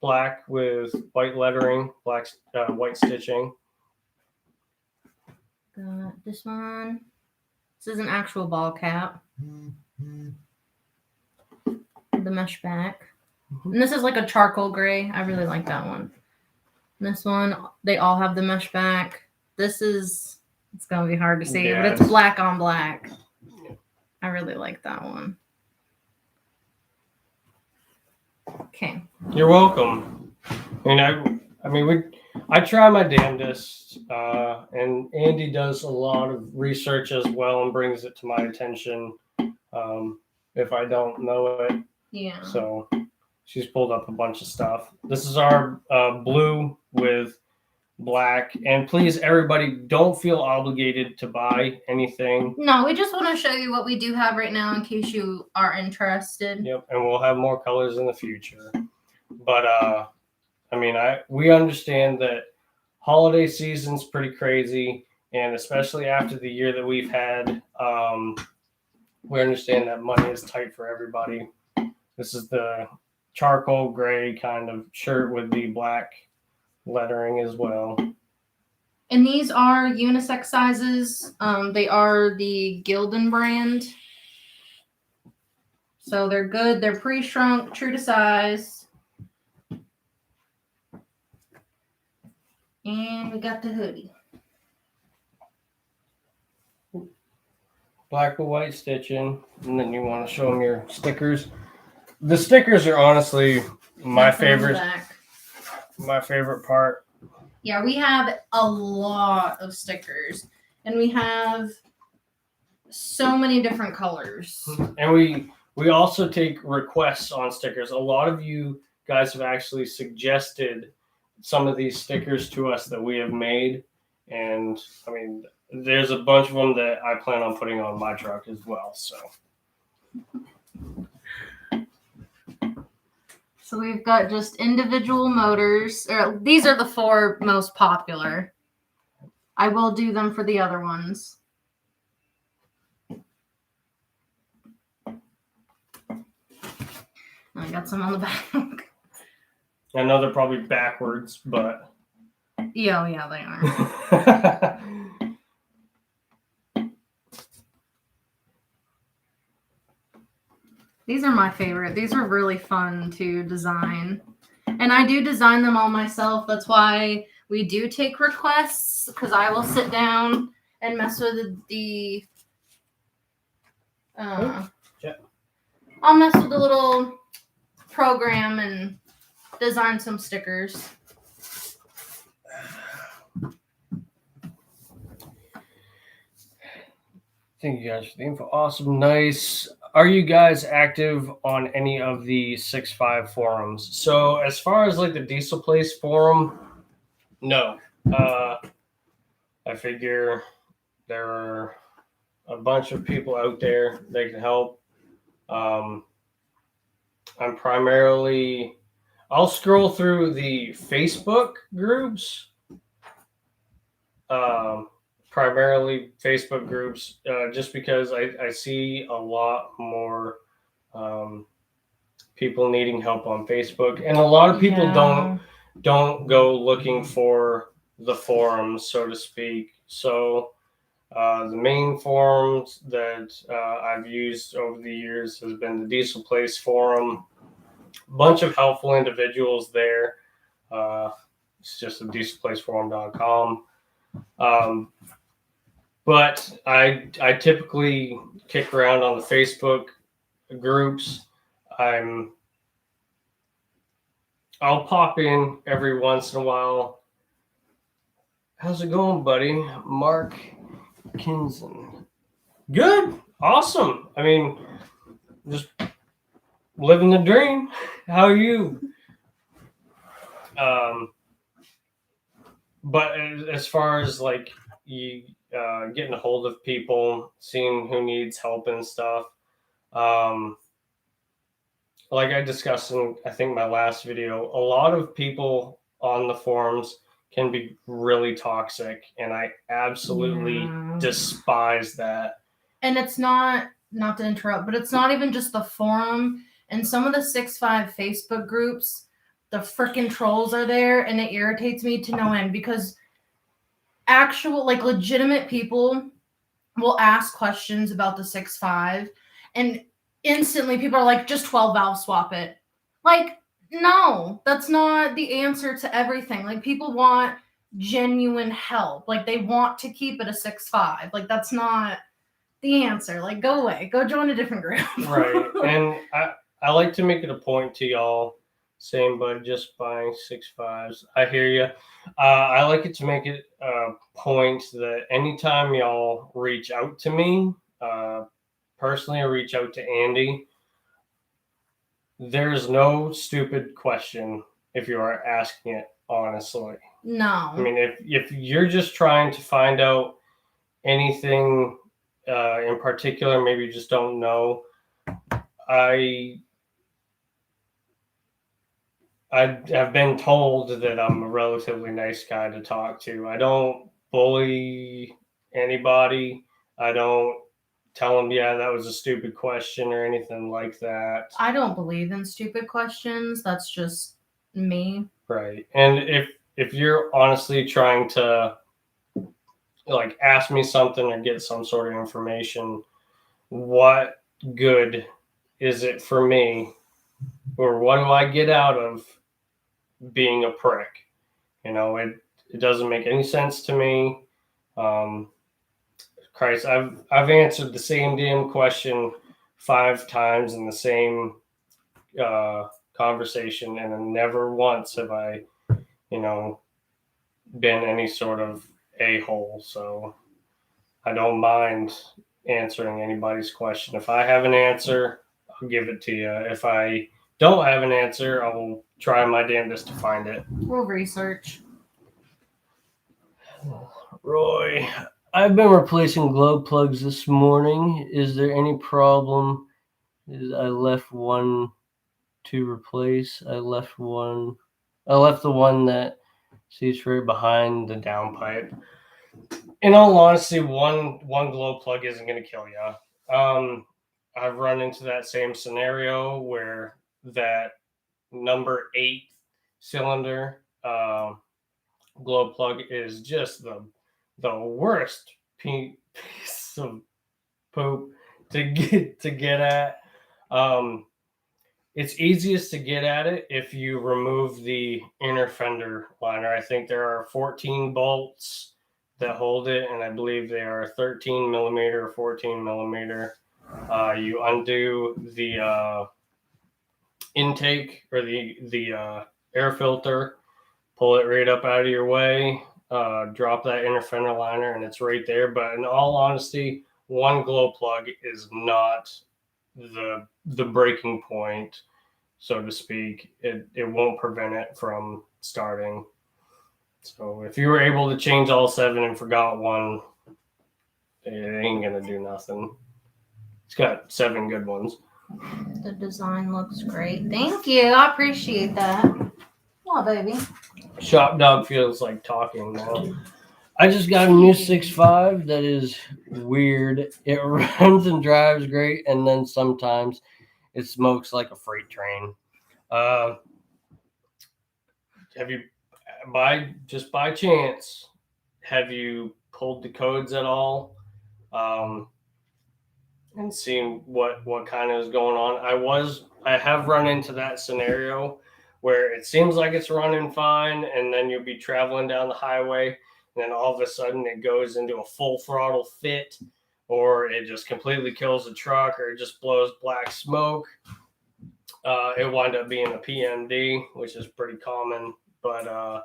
black with white lettering, white stitching. Got this one. This is an actual ball cap. The mesh back. And this is like a charcoal gray. I really like that one. And this one, they all have the mesh back. This is, it's going to be hard to see, but it's black on black. I really like that one. Okay. You're welcome. I try my damnedest, and Andy does a lot of research as well and brings it to my attention if I don't know it. Yeah. So she's pulled up a bunch of stuff. This is our blue with black. And please, everybody, don't feel obligated to buy anything. No, we just want to show you what we do have right now in case you are interested. Yep, and we'll have more colors in the future. But we understand that holiday season's pretty crazy, and especially after the year that we've had, we understand that money is tight for everybody. This is the charcoal gray kind of shirt with the black lettering as well. And these are unisex sizes. They are the Gildan brand. So they're good. They're pre-shrunk, true to size. And we got the hoodie. Black with white stitching. And then you want to show them your stickers. The stickers are honestly my favorite. My favorite part. Yeah, we have a lot of stickers. And we have so many different colors. And we also take requests on stickers. A lot of you guys have actually suggested some of these stickers to us that we have made. And I mean, there's a bunch of them that I plan on putting on my truck as well. So we've got just individual motors. These are the 4 most popular. I will do them for the other ones. I got some on the back. I know they're probably backwards, but... Yeah, they are. These are my favorite. These are really fun to design. And I do design them all myself. That's why we do take requests, because I will sit down and mess with the I'll mess with the little program and design some stickers. Thank you guys for the info. Awesome. Nice. Are you guys active on any of the 6.5 forums? So as far as like the Diesel Place forum, no. I figure there are a bunch of people out there that can help. I'll scroll through the Facebook groups. Primarily Facebook groups, just because I see a lot more people needing help on Facebook, and a lot of people don't go looking for the forums, so to speak. So the main forums that I've used over the years has been the Diesel Place forum. A bunch of helpful individuals there. It's just the dieselplaceforum.com. But I typically kick around on the Facebook groups. I'll pop in every once in a while How's it going, buddy? Mark Kinson. Good. Awesome. I mean, just living the dream. How are you? But as far as like you getting a hold of people, seeing who needs help and stuff, um, like I discussed in I think my last video, a lot of people on the forums can be really toxic, and I absolutely despise that. And it's not to interrupt, but it's not even just the forum. And some of the 6'5" Facebook groups, the freaking trolls are there, and it irritates me to no end because actual, like, legitimate people will ask questions about the 6'5", and instantly people are like, just 12 valve swap it. Like, no, that's not the answer to everything. Like, people want genuine help. Like, they want to keep it a 6'5". Like, that's not the answer. Like, go away. Go join a different group. Right. And I like to make it a point to y'all saying, bud, just buying 6'5s. I hear you. I like it to make it a point that anytime y'all reach out to me, personally, or reach out to Andy, there's no stupid question if you are asking it honestly. No. I mean, if you're just trying to find out anything in particular, maybe you just don't know, I have been told that I'm a relatively nice guy to talk to. I don't bully anybody. I don't tell them, yeah, that was a stupid question or anything like that. I don't believe in stupid questions. That's just me. Right. And if you're honestly trying to like ask me something or get some sort of information, what good is it for me, or what do I get out of being a prick? You know, it doesn't make any sense to me. Christ, I've answered the same damn question 5 times in the same conversation, and never once have I, you know, been any sort of a-hole. So I don't mind answering anybody's question. If I have an answer, I'll give it to you. If I don't have an answer, I will try my damnedest to find it. We'll research. Roy, I've been replacing glow plugs this morning. Is there any problem? I left one to replace. I left the one that seats right behind the downpipe. In all honesty, one glow plug isn't going to kill you. I've run into that same scenario where that number 8 cylinder glow plug is just the worst piece of poop to get at. It's easiest to get at it if you remove the inner fender liner. I think there are 14 bolts that hold it, and I believe they are 13 millimeter or 14 millimeter. You undo the intake or the air filter, pull it right up out of your way, drop that inner fender liner, and it's right there. But in all honesty, one glow plug is not the breaking point, so to speak. It won't prevent it from starting. So if you were able to change all 7 and forgot one, it ain't gonna do nothing. It's got 7 good ones. The design looks great. Thank you. I appreciate that. Oh, baby. Shop dog feels like talking now. I just got a new 6.5 that is weird. It runs and drives great, and then sometimes it smokes like a freight train. Have you, by chance, have you pulled the codes at all, and seen what kind of is going on? I have run into that scenario where it seems like it's running fine, and then you'll be traveling down the highway, and then all of a sudden it goes into a full throttle fit, or it just completely kills the truck, or it just blows black smoke. It wound up being a PMD, which is pretty common, but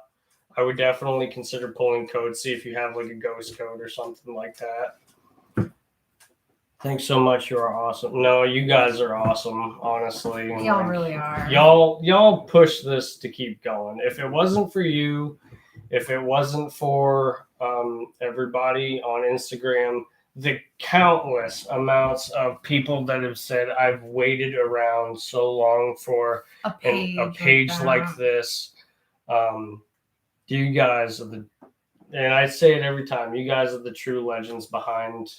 I would definitely consider pulling codes, see if you have like a ghost code or something like that. Thanks so much. You are awesome. No, you guys are awesome, honestly. Y'all really are. Y'all push this to keep going. If it wasn't for you, if it wasn't for everybody on Instagram, the countless amounts of people that have said, I've waited around so long for a page like this. You guys are and I say it every time, you guys are the true legends behind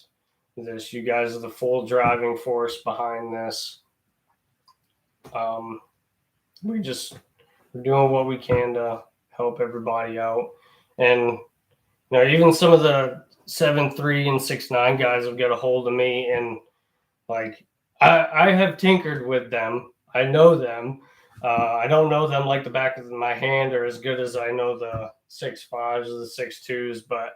this. You guys are the full driving force behind this. We're doing what we can to help everybody out. And even some of the 7.3 and 6.9 guys have got a hold of me, and like I have tinkered with them. I know them. I don't know them like the back of my hand, or as good as I know the 6.5s or the 6.2s. But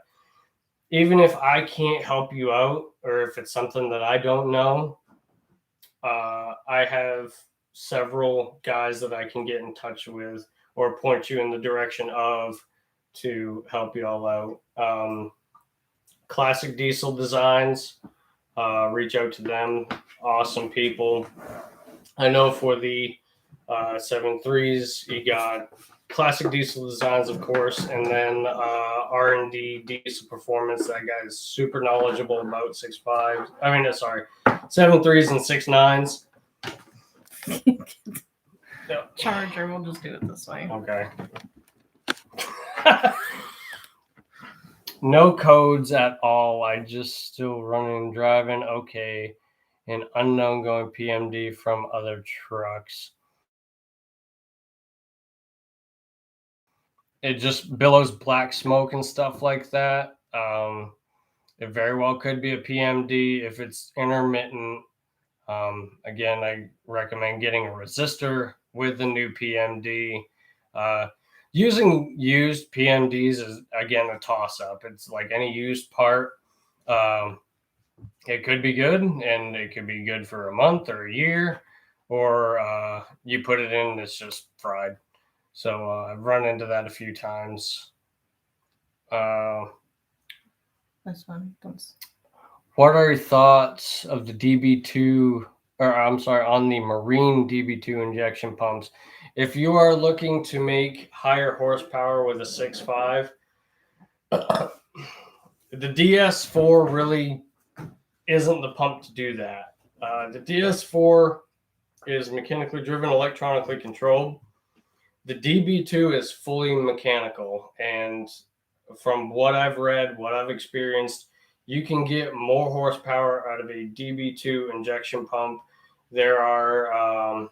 even if I can't help you out, or if it's something that I don't know, I have several guys that I can get in touch with or point you in the direction of to help you all out. Classic Diesel Designs, reach out to them. Awesome people. I know for the 7.3s, you got Classic Diesel Designs, of course, and then R&D Diesel Performance. That guy is super knowledgeable about 6.5. 7.3s and 6.9s. Charger, we'll just do it this way. Okay. No codes at all. I just still running and driving. Okay. And unknown going PMD from other trucks. It just billows black smoke and stuff like that. It very well could be a PMD if it's intermittent. Again, I recommend getting a resistor with the new PMD. Using used PMDs is, again, a toss-up. It's like any used part. It could be good, and it could be good for a month or a year, or you put it in and it's just fried. So I've run into that a few times. This one. What are your thoughts of the DB2, on the Marine DB2 injection pumps? If you are looking to make higher horsepower with a 6.5, the DS4 really isn't the pump to do that. The DS4 is mechanically driven, electronically controlled. The DB2 is fully mechanical, and from what I've read, what I've experienced, you can get more horsepower out of a DB2 injection pump. There are,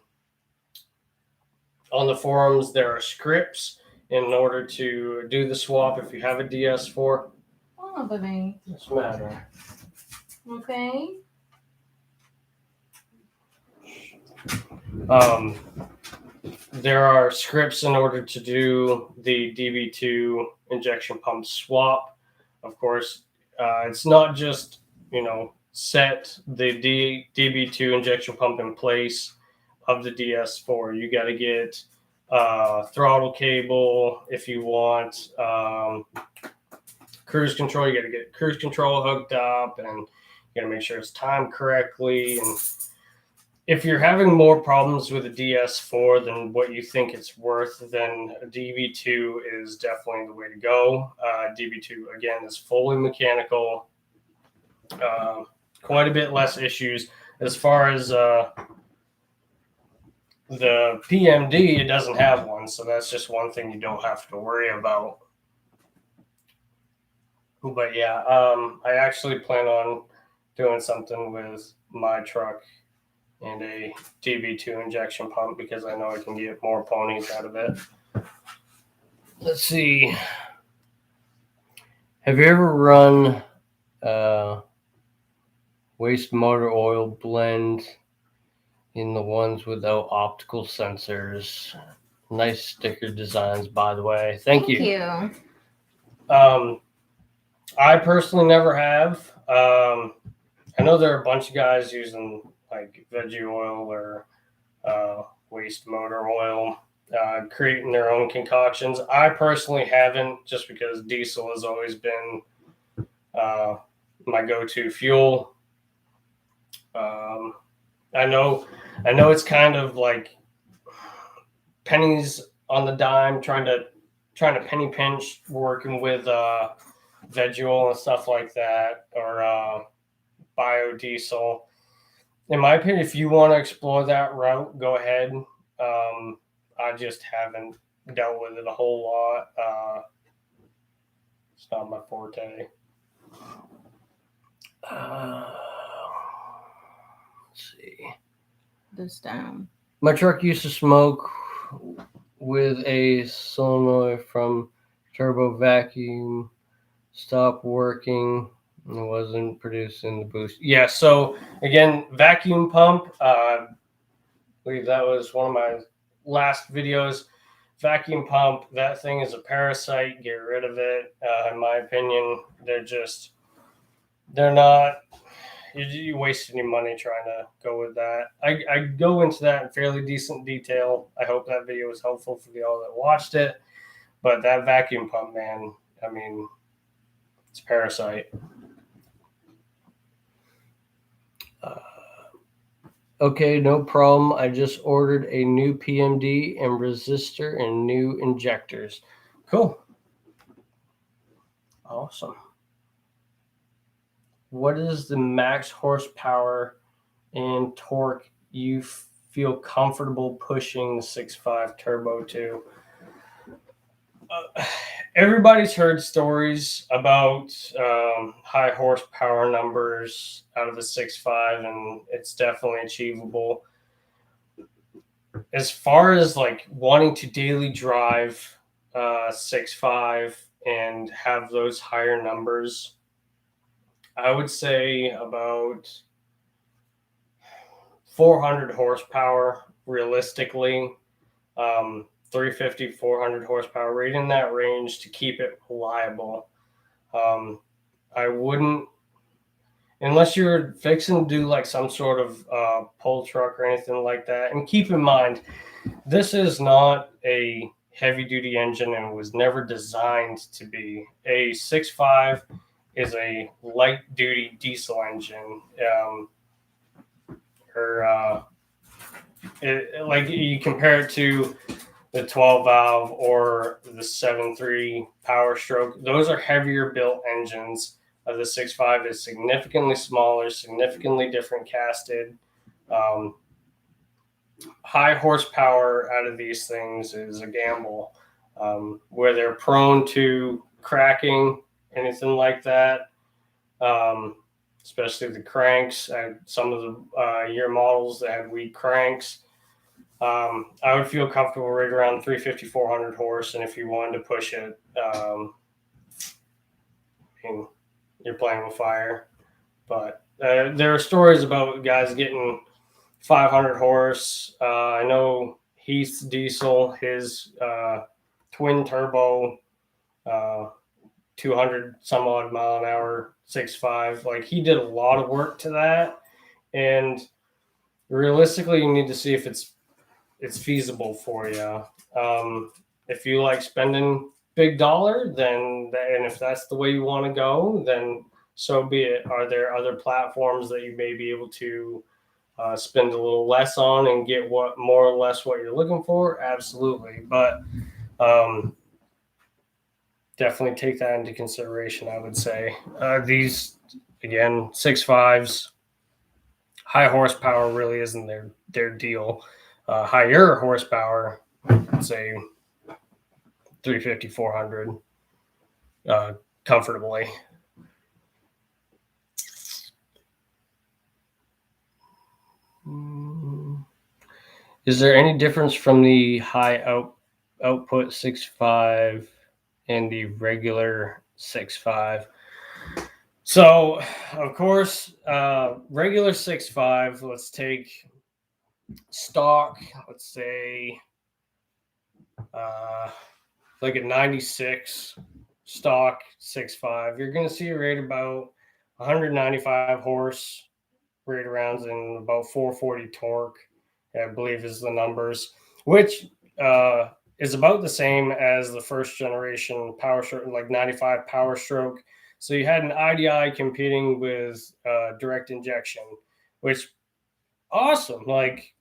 on the forums, there are scripts in order to do the swap if you have a DS4. Oh, baby. What's the matter? Okay. There are scripts in order to do the DB2 injection pump swap. Of course, it's not just, set the DB2 injection pump in place of the DS4. You got to get throttle cable if you want cruise control. You got to get cruise control hooked up, and you got to make sure it's timed correctly. And if you're having more problems with a DS4 than what you think it's worth, then a DB2 is definitely the way to go. DB2, again, is fully mechanical, quite a bit less issues. As far as the PMD, it doesn't have one, so that's just one thing you don't have to worry about. But yeah, I actually plan on doing something with my truck and a DB2 injection pump because I know I can get more ponies out of it. Let's see. Have you ever run waste motor oil blend in the ones without optical sensors? Nice sticker designs, by the way. Thank you. I personally never have. I know there are a bunch of guys using like veggie oil or waste motor oil. creating their own concoctions. I personally haven't, just because diesel has always been my go-to fuel. I know it's kind of like pennies on the dime, trying to penny pinch, working with veg oil and stuff like that, or biodiesel. In my opinion, if you want to explore that route, go ahead. I just haven't dealt with it a whole lot. It's not my forte. Let's see. This down. My truck used to smoke with a solenoid from turbo vacuum. Stopped working. It wasn't producing the boost. Yeah. So again, vacuum pump. I believe that was one of my last videos. Vacuum pump. That thing is a parasite. Get rid of it. In my opinion, they're not. You wasting your money trying to go with that. I go into that in fairly decent detail. I hope that video was helpful for y'all that watched it. But that vacuum pump, man, I mean, it's a parasite. Okay, no problem. I just ordered a new PMD and resistor and new injectors. Cool. Awesome. What is the max horsepower and torque you feel comfortable pushing the 6.5 turbo to? Everybody's heard stories about high horsepower numbers out of the 6.5, and it's definitely achievable. As far as like wanting to daily drive 6.5 and have those higher numbers, I would say about 400 horsepower realistically. 350, 400 horsepower, right in that range to keep it reliable. I wouldn't, unless you're fixing to do like some sort of pull truck or anything like that. And keep in mind, this is not a heavy duty engine and was never designed to be. A 6.5 is a light duty diesel engine. Like you compare it to the 12 valve or the 7.3 Power Stroke, those are heavier built engines. The 6.5 is significantly smaller, significantly different casted. High horsepower out of these things is a gamble, where they're prone to cracking, anything like that. Especially the cranks. Some of the year models that have weak cranks. I would feel comfortable right around 350, 400 horse, and if you wanted to push it, you're playing with fire. But there are stories about guys getting 500 horse. I know Heath's diesel, his twin turbo, 200 some odd mile an hour, 6.5. Like he did a lot of work to that, and realistically, you need to see if it's feasible for you. If you like spending big dollar, and if that's the way you want to go, then so be it. Are there other platforms that you may be able to spend a little less on and get what more or less what you're looking for? Absolutely, but definitely take that into consideration. I would say these, again, 6.5s, high horsepower really isn't their deal. Higher horsepower, say 350, 400, comfortably. Is there any difference from the high output 6.5 and the regular 6.5? So, of course, regular 6.5, let's take stock, let's say like a 96 stock 6.5, you're going to see a rate about 195 horse rate arounds and about 440 torque, I believe is the numbers, which is about the same as the first generation Power Stroke, like 95 Power Stroke. So you had an I.D.I competing with direct injection, which awesome. Like,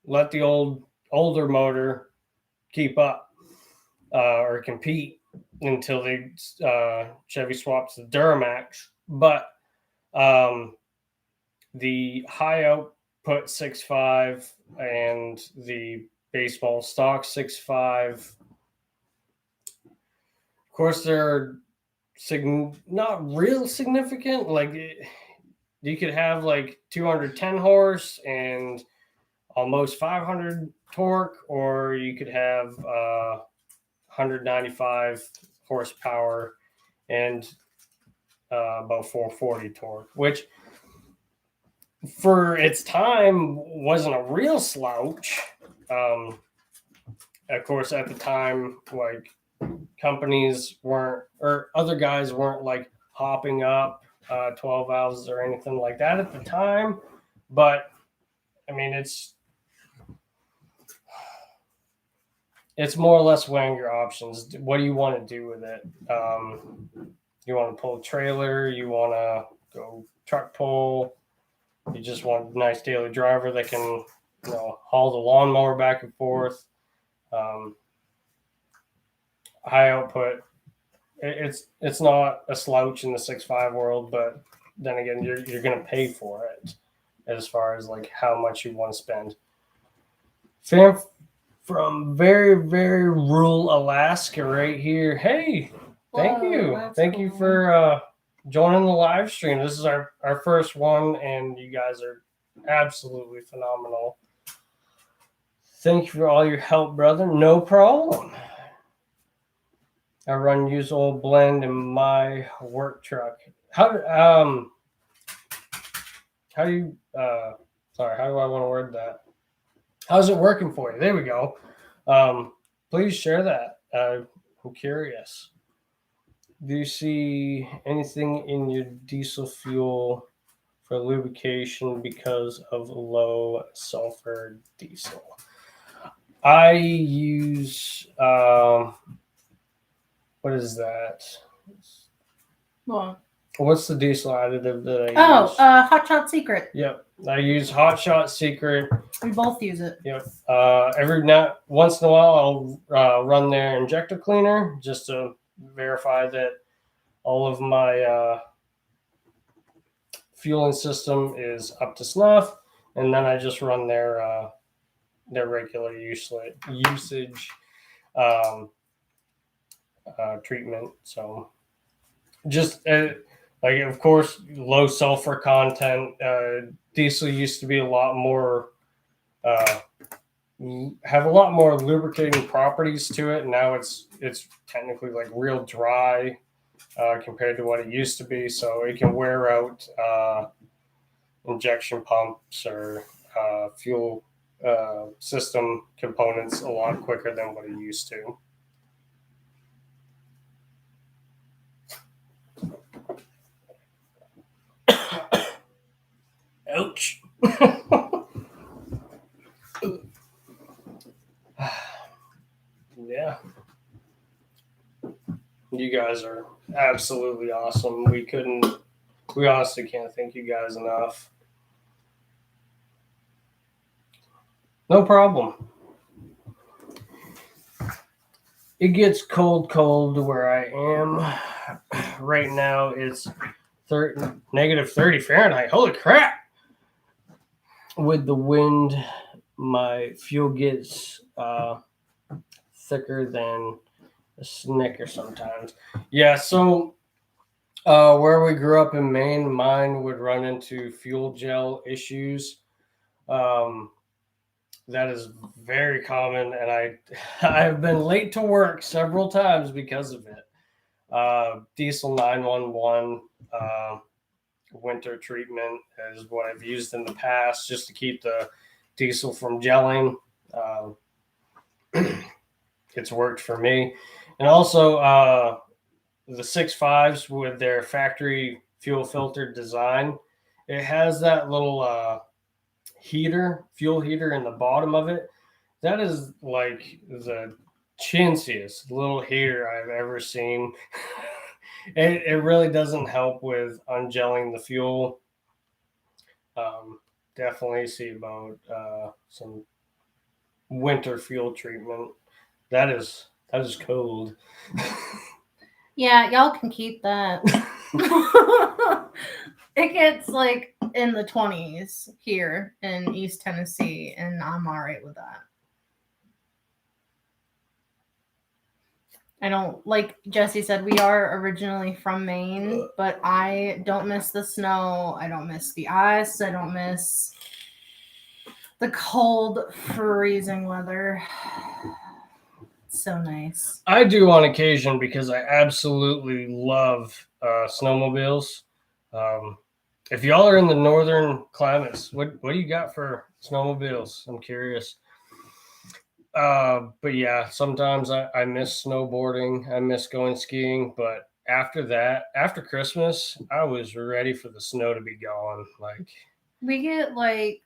let the older motor keep up or compete until they Chevy swaps the Duramax. But the high output 6.5 and the baseball stock 6.5, of course, they're not real significant. Like you could have like 210 horse and almost 500 torque, or you could have 195 horsepower and about 440 torque, which for its time wasn't a real slouch. Of course, at the time, like companies weren't, or other guys weren't like hopping up 12 valves or anything like that at the time. But I mean, it's more or less weighing your options. What do you want to do with it? You want to pull a trailer? You want to go truck pull? You just want a nice daily driver that can, haul the lawnmower back and forth. High output. It's not a slouch in the 6.5 world, but then again, you're going to pay for it as far as like how much you want to spend. Fam from very, very rural Alaska right here. Hey, thank you. Thank you for joining the live stream. This is our first one, and you guys are absolutely phenomenal. Thank you for all your help, brother. No problem. I run used oil blend in my work truck. How do you sorry, how do I want to word that? How's it working for you? There we go. Please share that. I'm curious. Do you see anything in your diesel fuel for lubrication because of low sulfur diesel? I use what is that? What? What's the diesel additive that I use? Hot Shot Secret. Yep, I use Hot Shot Secret. We both use it. Yep. Once in a while, I'll run their injector cleaner just to verify that all of my fueling system is up to snuff, and then I just run their regular usage treatment. So just like, of course, low sulfur content. Diesel used to be a lot more have a lot more lubricating properties to it. Now it's technically like real dry compared to what it used to be. So it can wear out injection pumps or fuel system components a lot quicker than what it used to. Ouch. Yeah. You guys are absolutely awesome. We honestly can't thank you guys enough. No problem. It gets cold where I am. Right now it's negative 30 Fahrenheit. Holy crap. With the wind, my fuel gets thicker than a Snicker sometimes. Yeah, so where we grew up in Maine, mine would run into fuel gel issues. That is very common, and I have been late to work several times because of it. Diesel 911 winter treatment is what I've used in the past just to keep the diesel from gelling. It's worked for me. And also the 6.5s with their factory fuel filter design, it has that little fuel heater in the bottom of it That is like the chintziest little heater I've ever seen. It really doesn't help with ungelling the fuel. Definitely see about some winter fuel treatment. That is cold. Yeah, y'all can keep that. It gets like in the 20s here in East Tennessee, and I'm all right with that. I don't, like Jesse said, we are originally from Maine, but I don't miss the snow. I don't miss the ice. I don't miss the cold, freezing weather. So nice. I do on occasion because I absolutely love snowmobiles. Um, if y'all are in the northern climates, what do you got for snowmobiles? I'm curious. But yeah, sometimes I miss snowboarding. I miss going skiing. But after that, after Christmas, I was ready for the snow to be gone. Like, We get like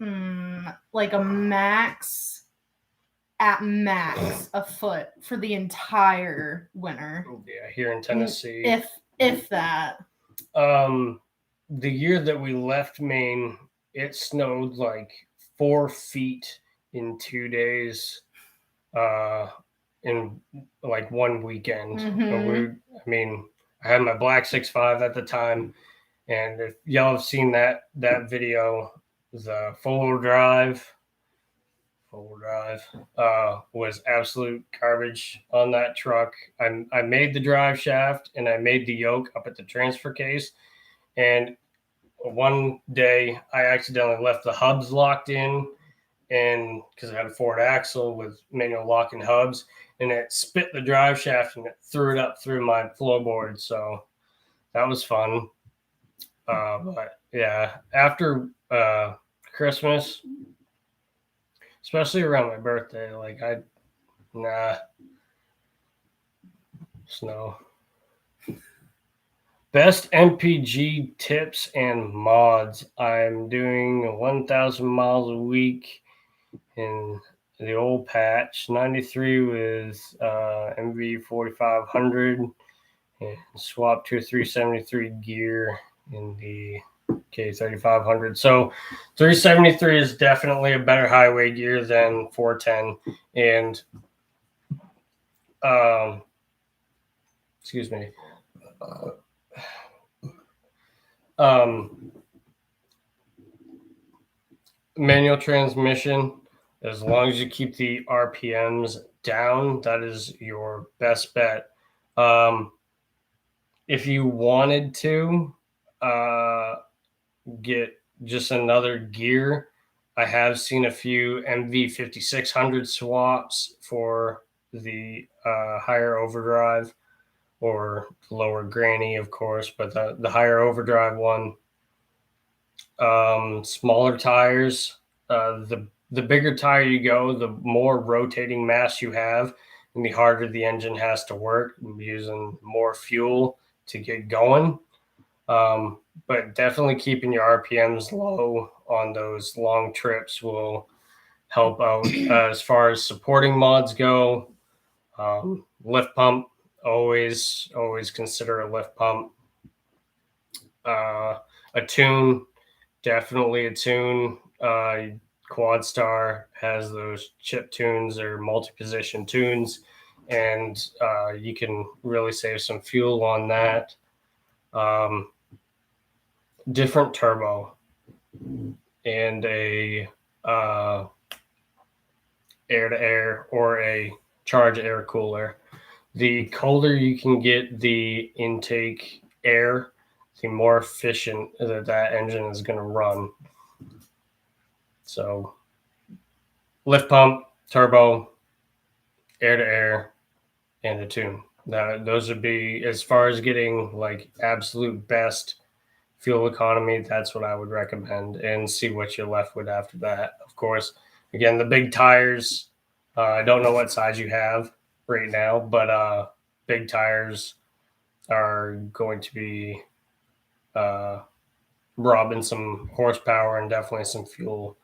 a max, at max, a foot for the entire winter. yeah, here in Tennessee, If that. The year that we left Maine, it snowed like 4 feet in 2 days, in like one weekend. I mean, I had my black 6.5 at the time, and if y'all have seen that video, the four-wheel drive was absolute garbage on that truck. I made the drive shaft and I made the yoke up at the transfer case, and one day I accidentally left the hubs locked in, and because I had a Ford axle with manual locking hubs, and it spit the drive shaft and it threw it up through my floorboard. So that was fun. But yeah, after Christmas, especially around my birthday, like snow. Best MPG tips and mods. I'm doing 1,000 miles a week in the old patch, 93 with MV 4500, and swap to a 373 gear in the K3500. So 373 is definitely a better highway gear than 410. And excuse me. Manual transmission, as long as you keep the RPMs down, that is your best bet. If you wanted to get just another gear, I have seen a few MV 5600 swaps for the higher overdrive, or lower granny, of course, but the higher overdrive one. Smaller tires. The bigger tire you go, the more rotating mass you have, and the harder the engine has to work, using more fuel to get going. But definitely keeping your RPMs low on those long trips will help out. As far as supporting mods go, lift pump, always consider a lift pump. A tune, definitely a tune. Quadstar has those chip tunes or multi-position tunes, and you can really save some fuel on that. Different turbo and a air-to-air or a charge air cooler. The colder you can get the intake air, the more efficient that engine is going to run. So lift pump, turbo, air-to-air, and a tune. Those would be, as far as getting like absolute best fuel economy, that's what I would recommend, and see what you're left with after that. Of course, again, the big tires, I don't know what size you have right now, but big tires are going to be robbing some horsepower and definitely some fuel.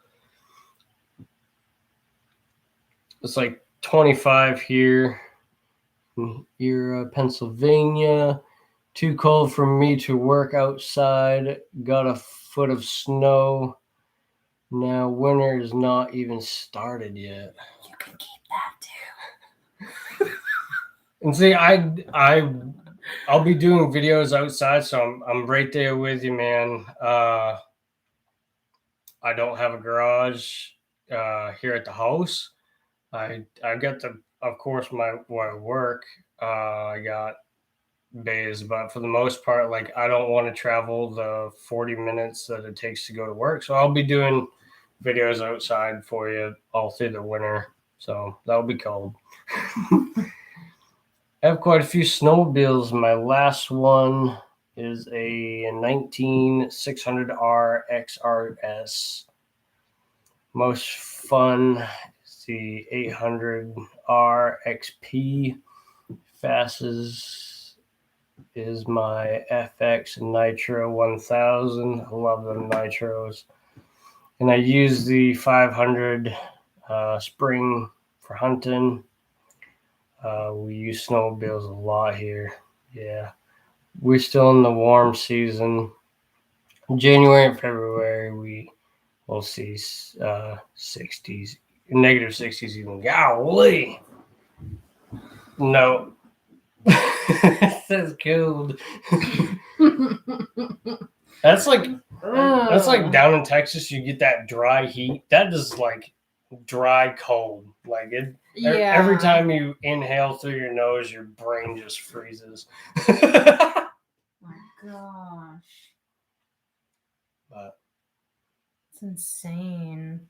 it's like 25 here. Here, Pennsylvania. Too cold for me to work outside. Got a foot of snow. Now winter is not even started yet. You can keep that too. And see, I'll be doing videos outside, so I'm right there with you, man. I don't have a garage here at the house. I got of course, where I work. I got bays, but for the most part, like I don't want to travel the 40 minutes that it takes to go to work. So I'll be doing videos outside for you all through the winter. So that'll be cold. I have quite a few snowmobiles. My last one is a 19600R XRS. Most fun is the 800R XP. Fastest is my FX Nitro 1000. I love them nitros. And I use the 500 spring for hunting. We use snowmobiles a lot here. Yeah. We're still in the warm season. January and February, we will see 60s, negative 60s even. Golly. No. It says cold. That's like down in Texas, you get that dry heat. That is like dry cold. Like it. Yeah. Every time you inhale through your nose, your brain just freezes. My gosh. But it's insane.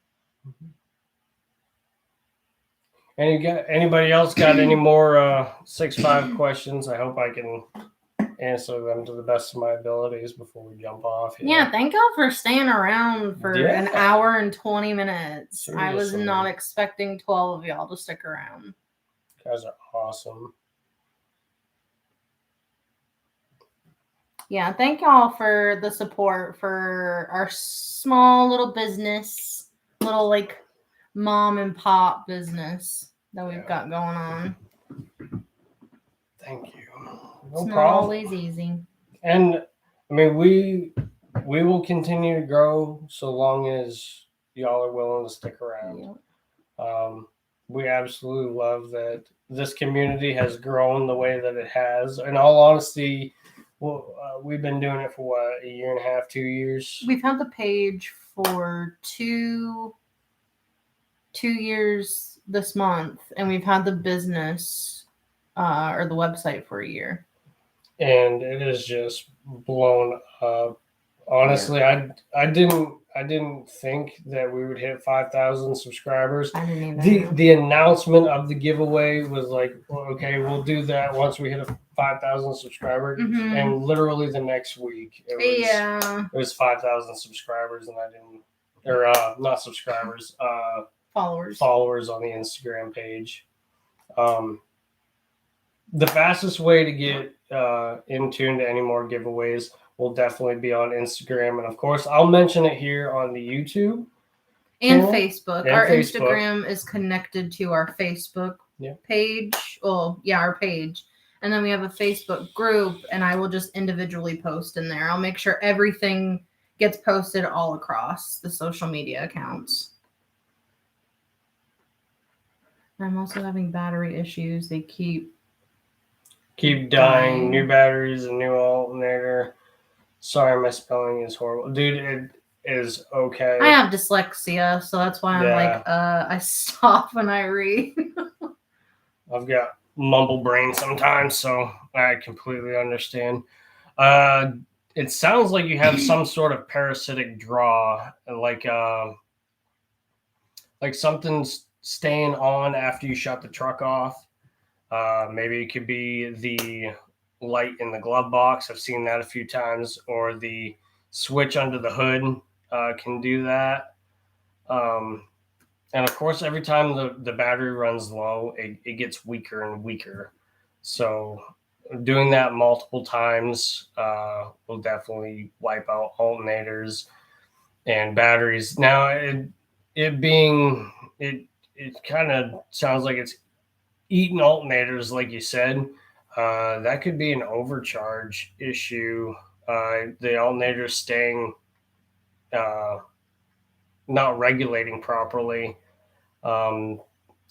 Anybody else got any more 6'5" questions? I hope I can answer them to the best of my abilities before we jump off here. Yeah, thank y'all for staying around for an hour and 20 minutes. Seriously. I was not expecting 12 of y'all to stick around. You guys are awesome. Yeah, thank y'all for the support for our small little business, little like mom and pop business that we've got going on. Thank you. No it's problem. Not always easy. And I mean, we will continue to grow so long as y'all are willing to stick around. Yep. We absolutely love that this community has grown the way that it has. In all honesty, we've been doing it for what, a year and a half, 2 years? We've had the page for two years this month, and we've had the business or the website for a year. And it is just blown up. Honestly, yeah. I didn't think that we would hit 5,000 subscribers. I didn't either. The announcement of the giveaway was like, well, okay, we'll do that once we hit a 5,000 subscribers. Mm-hmm. And literally the next week, it was 5,000 subscribers, and I didn't, or not subscribers, followers on the Instagram page. The fastest way to get in tune to any more giveaways will definitely be on Instagram. And of course, I'll mention it here on the YouTube and Facebook. And our Facebook. Instagram is connected to our Facebook page. Well, yeah, our page. And then we have a Facebook group, and I will just individually post in there. I'll make sure everything gets posted all across the social media accounts. I'm also having battery issues. They keep dying. New batteries, a new alternator. Sorry, my spelling is horrible. Dude, it is okay. I have dyslexia, so that's why I'm like, I stop when I read. I've got mumble brain sometimes, so I completely understand. It sounds like you have some sort of parasitic draw, like something's staying on after you shut the truck off. Maybe it could be the light in the glove box. I've seen that a few times, or the switch under the hood can do that. And of course, every time the battery runs low, it gets weaker and weaker. So doing that multiple times will definitely wipe out alternators and batteries. Now, it it kind of sounds like it's eating alternators, like you said. That could be an overcharge issue. The alternator staying uh, not regulating properly. Um,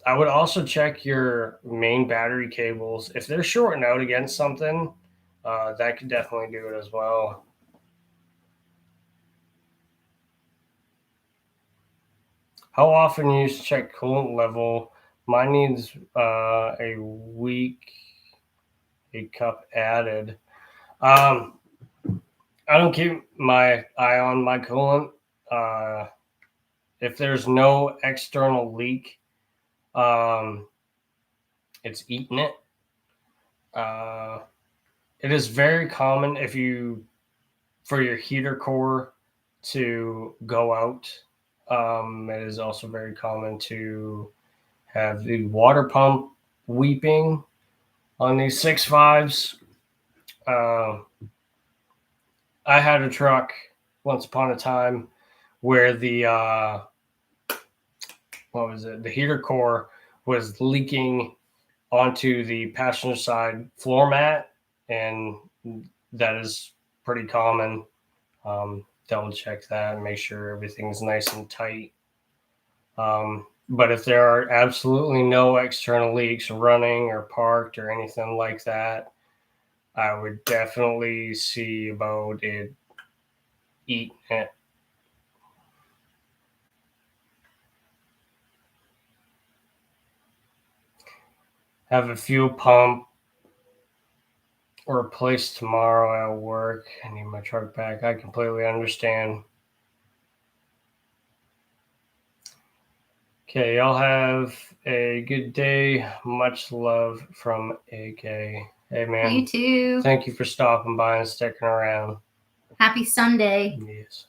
I would also check your main battery cables. If they're shorting out against something, that could definitely do it as well. How often you use to check coolant level? Mine needs a week, a cup added. I don't keep my eye on my coolant. Uh, if there's no external leak, um, it's eating it. Uh, it is very common for your heater core to go out. It is also very common to have the water pump weeping on these 6.5s. Uh, I had a truck once upon a time where the what was it? The heater core was leaking onto the passenger side floor mat, and that is pretty common. Double check that and make sure everything's nice and tight. But if there are absolutely no external leaks running or parked or anything like that, I would definitely see about it eating it. Have a fuel pump replaced tomorrow at work. I need my truck back. I completely understand. Okay, y'all have a good day. Much love from AK. Hey, man. You too. Thank you for stopping by and sticking around. Happy Sunday. Yes.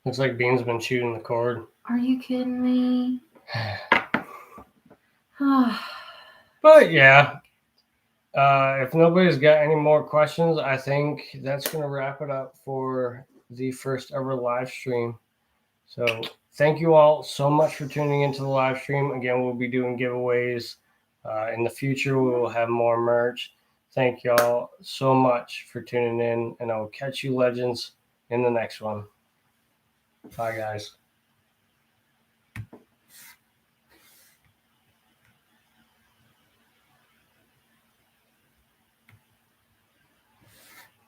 Looks like Bean's been shooting the cord. Are you kidding me? But yeah, if nobody's got any more questions, I think that's going to wrap it up for the first ever live stream. So thank you all so much for tuning into the live stream. Again, we'll be doing giveaways. In the future, we will have more merch. Thank y'all so much for tuning in, and I will catch you legends in the next one. Bye, guys.